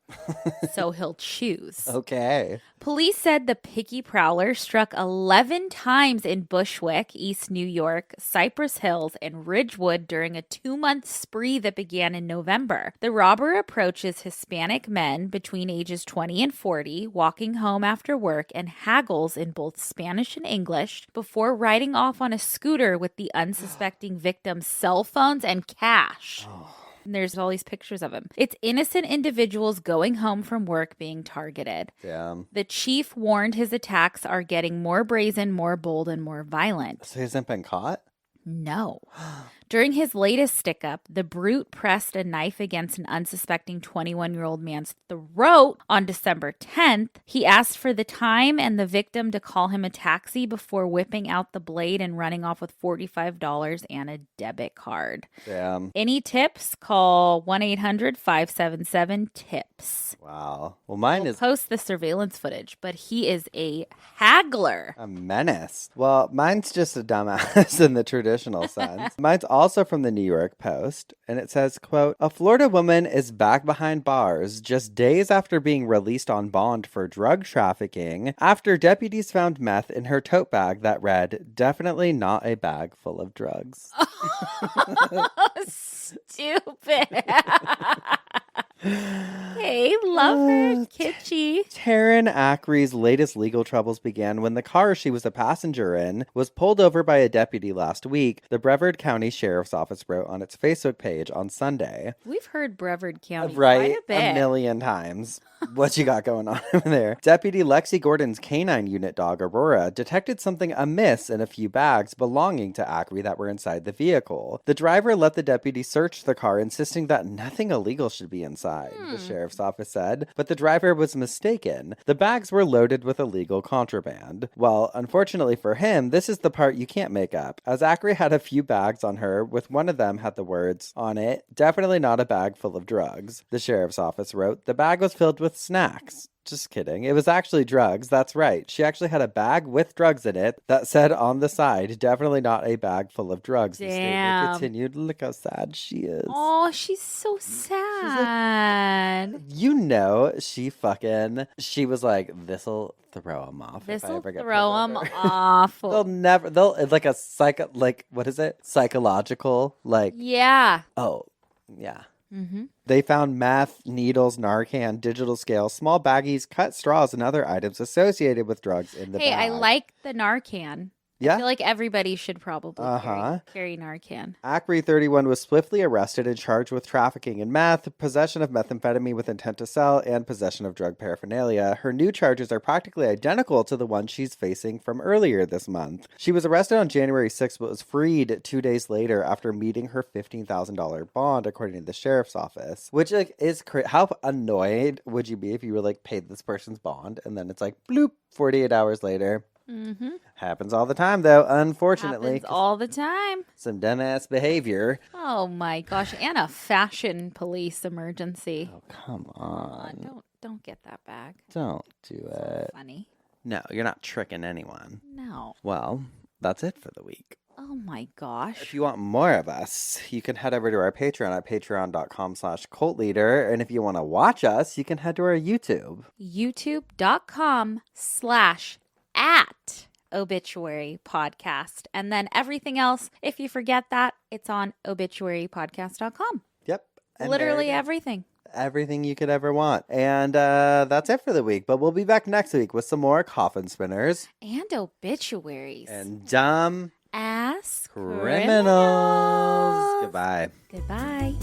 So he'll choose. Okay. Police said the picky prowler struck 11 times in Bushwick, East New York, Cypress Hills, and Ridgewood during a 2-month spree that began in November. The robber approaches Hispanic men between ages 20 and 40, walking home after work, and haggles in both Spanish and English before riding off on a scooter with the unsuspecting victim's cell phones and cash. And there's all these pictures of him. It's innocent individuals going home from work being targeted. Damn. The chief warned his attacks are getting more brazen, more bold, and more violent. So he hasn't been caught? No. During his latest stick-up, the brute pressed a knife against an unsuspecting 21-year-old man's throat on December 10th. He asked for the time and the victim to call him a taxi before whipping out the blade and running off with $45 and a debit card. Damn. Any tips? Call 1-800-577-TIPS. Wow. Well, mine We'll is post the surveillance footage, but he is a haggler. a menace. Well, mine's just a dumbass in the traditional sense. Mine's also from the New York Post, and it says, quote, a Florida woman is back behind bars just days after being released on bond for drug trafficking after deputies found meth in her tote bag that read, definitely not a bag full of drugs. Stupid. Hey, love her. Kitschy. Taryn Ackery's latest legal troubles began when the car she was a passenger in was pulled over by a deputy last week, the Brevard County Sheriff's Office wrote on its Facebook page on Sunday. We've heard Brevard County Right? quite a bit. A million times. What you got going on over there? Deputy Lexi Gordon's canine unit dog, Aurora, detected something amiss in a few bags belonging to Ackery that were inside the vehicle. The driver let the deputy search the car, insisting that nothing illegal should be inside, the sheriff's office said, but the driver was mistaken. The bags were loaded with illegal contraband. Well, unfortunately for him, this is the part you can't make up, as Ackery had a few bags on her, with one of them had the words on it, definitely not a bag full of drugs. The sheriff's office wrote, the bag was filled with snacks. Just kidding. It was actually drugs. That's right. She actually had a bag with drugs in it that said on the side, definitely not a bag full of drugs. The statement continued. Look how sad she is. Oh, she's so sad. You know, she was like, this'll throw him off. This'll throw him off. They'll, like a what is it? Psychological, yeah. Oh, yeah. Mm-hmm. They found meth, needles, Narcan, digital scale, small baggies, cut straws, and other items associated with drugs in the bag. Hey, I like the Narcan. Yeah? I feel like everybody should probably carry Narcan. Ackery, 31, was swiftly arrested and charged with trafficking in meth, possession of methamphetamine with intent to sell, and possession of drug paraphernalia. Her new charges are practically identical to the ones she's facing from earlier this month. She was arrested on January 6th, but was freed 2 days later after meeting her $15,000 bond, according to the sheriff's office. Which is how annoyed would you be if you were paid this person's bond, and then it's like, bloop, 48 hours later. Mm-hmm. Happens all the time, though, unfortunately. Happens all the time. Some dumbass behavior. Oh, my gosh. And a fashion police emergency. Oh, come on. Don't get that bag. Don't do it. So funny. No, you're not tricking anyone. No. Well, that's it for the week. Oh, my gosh. If you want more of us, you can head over to our Patreon at patreon.com/cultleader. And if you want to watch us, you can head to our YouTube. youtube.com/obituary podcast. And then everything else, if you forget that, it's on obituarypodcast.com. Yep. And literally everything. Everything you could ever want. And that's it for the week. But we'll be back next week with some more coffin spinners. And obituaries. And dumb ass criminals. Goodbye. Goodbye.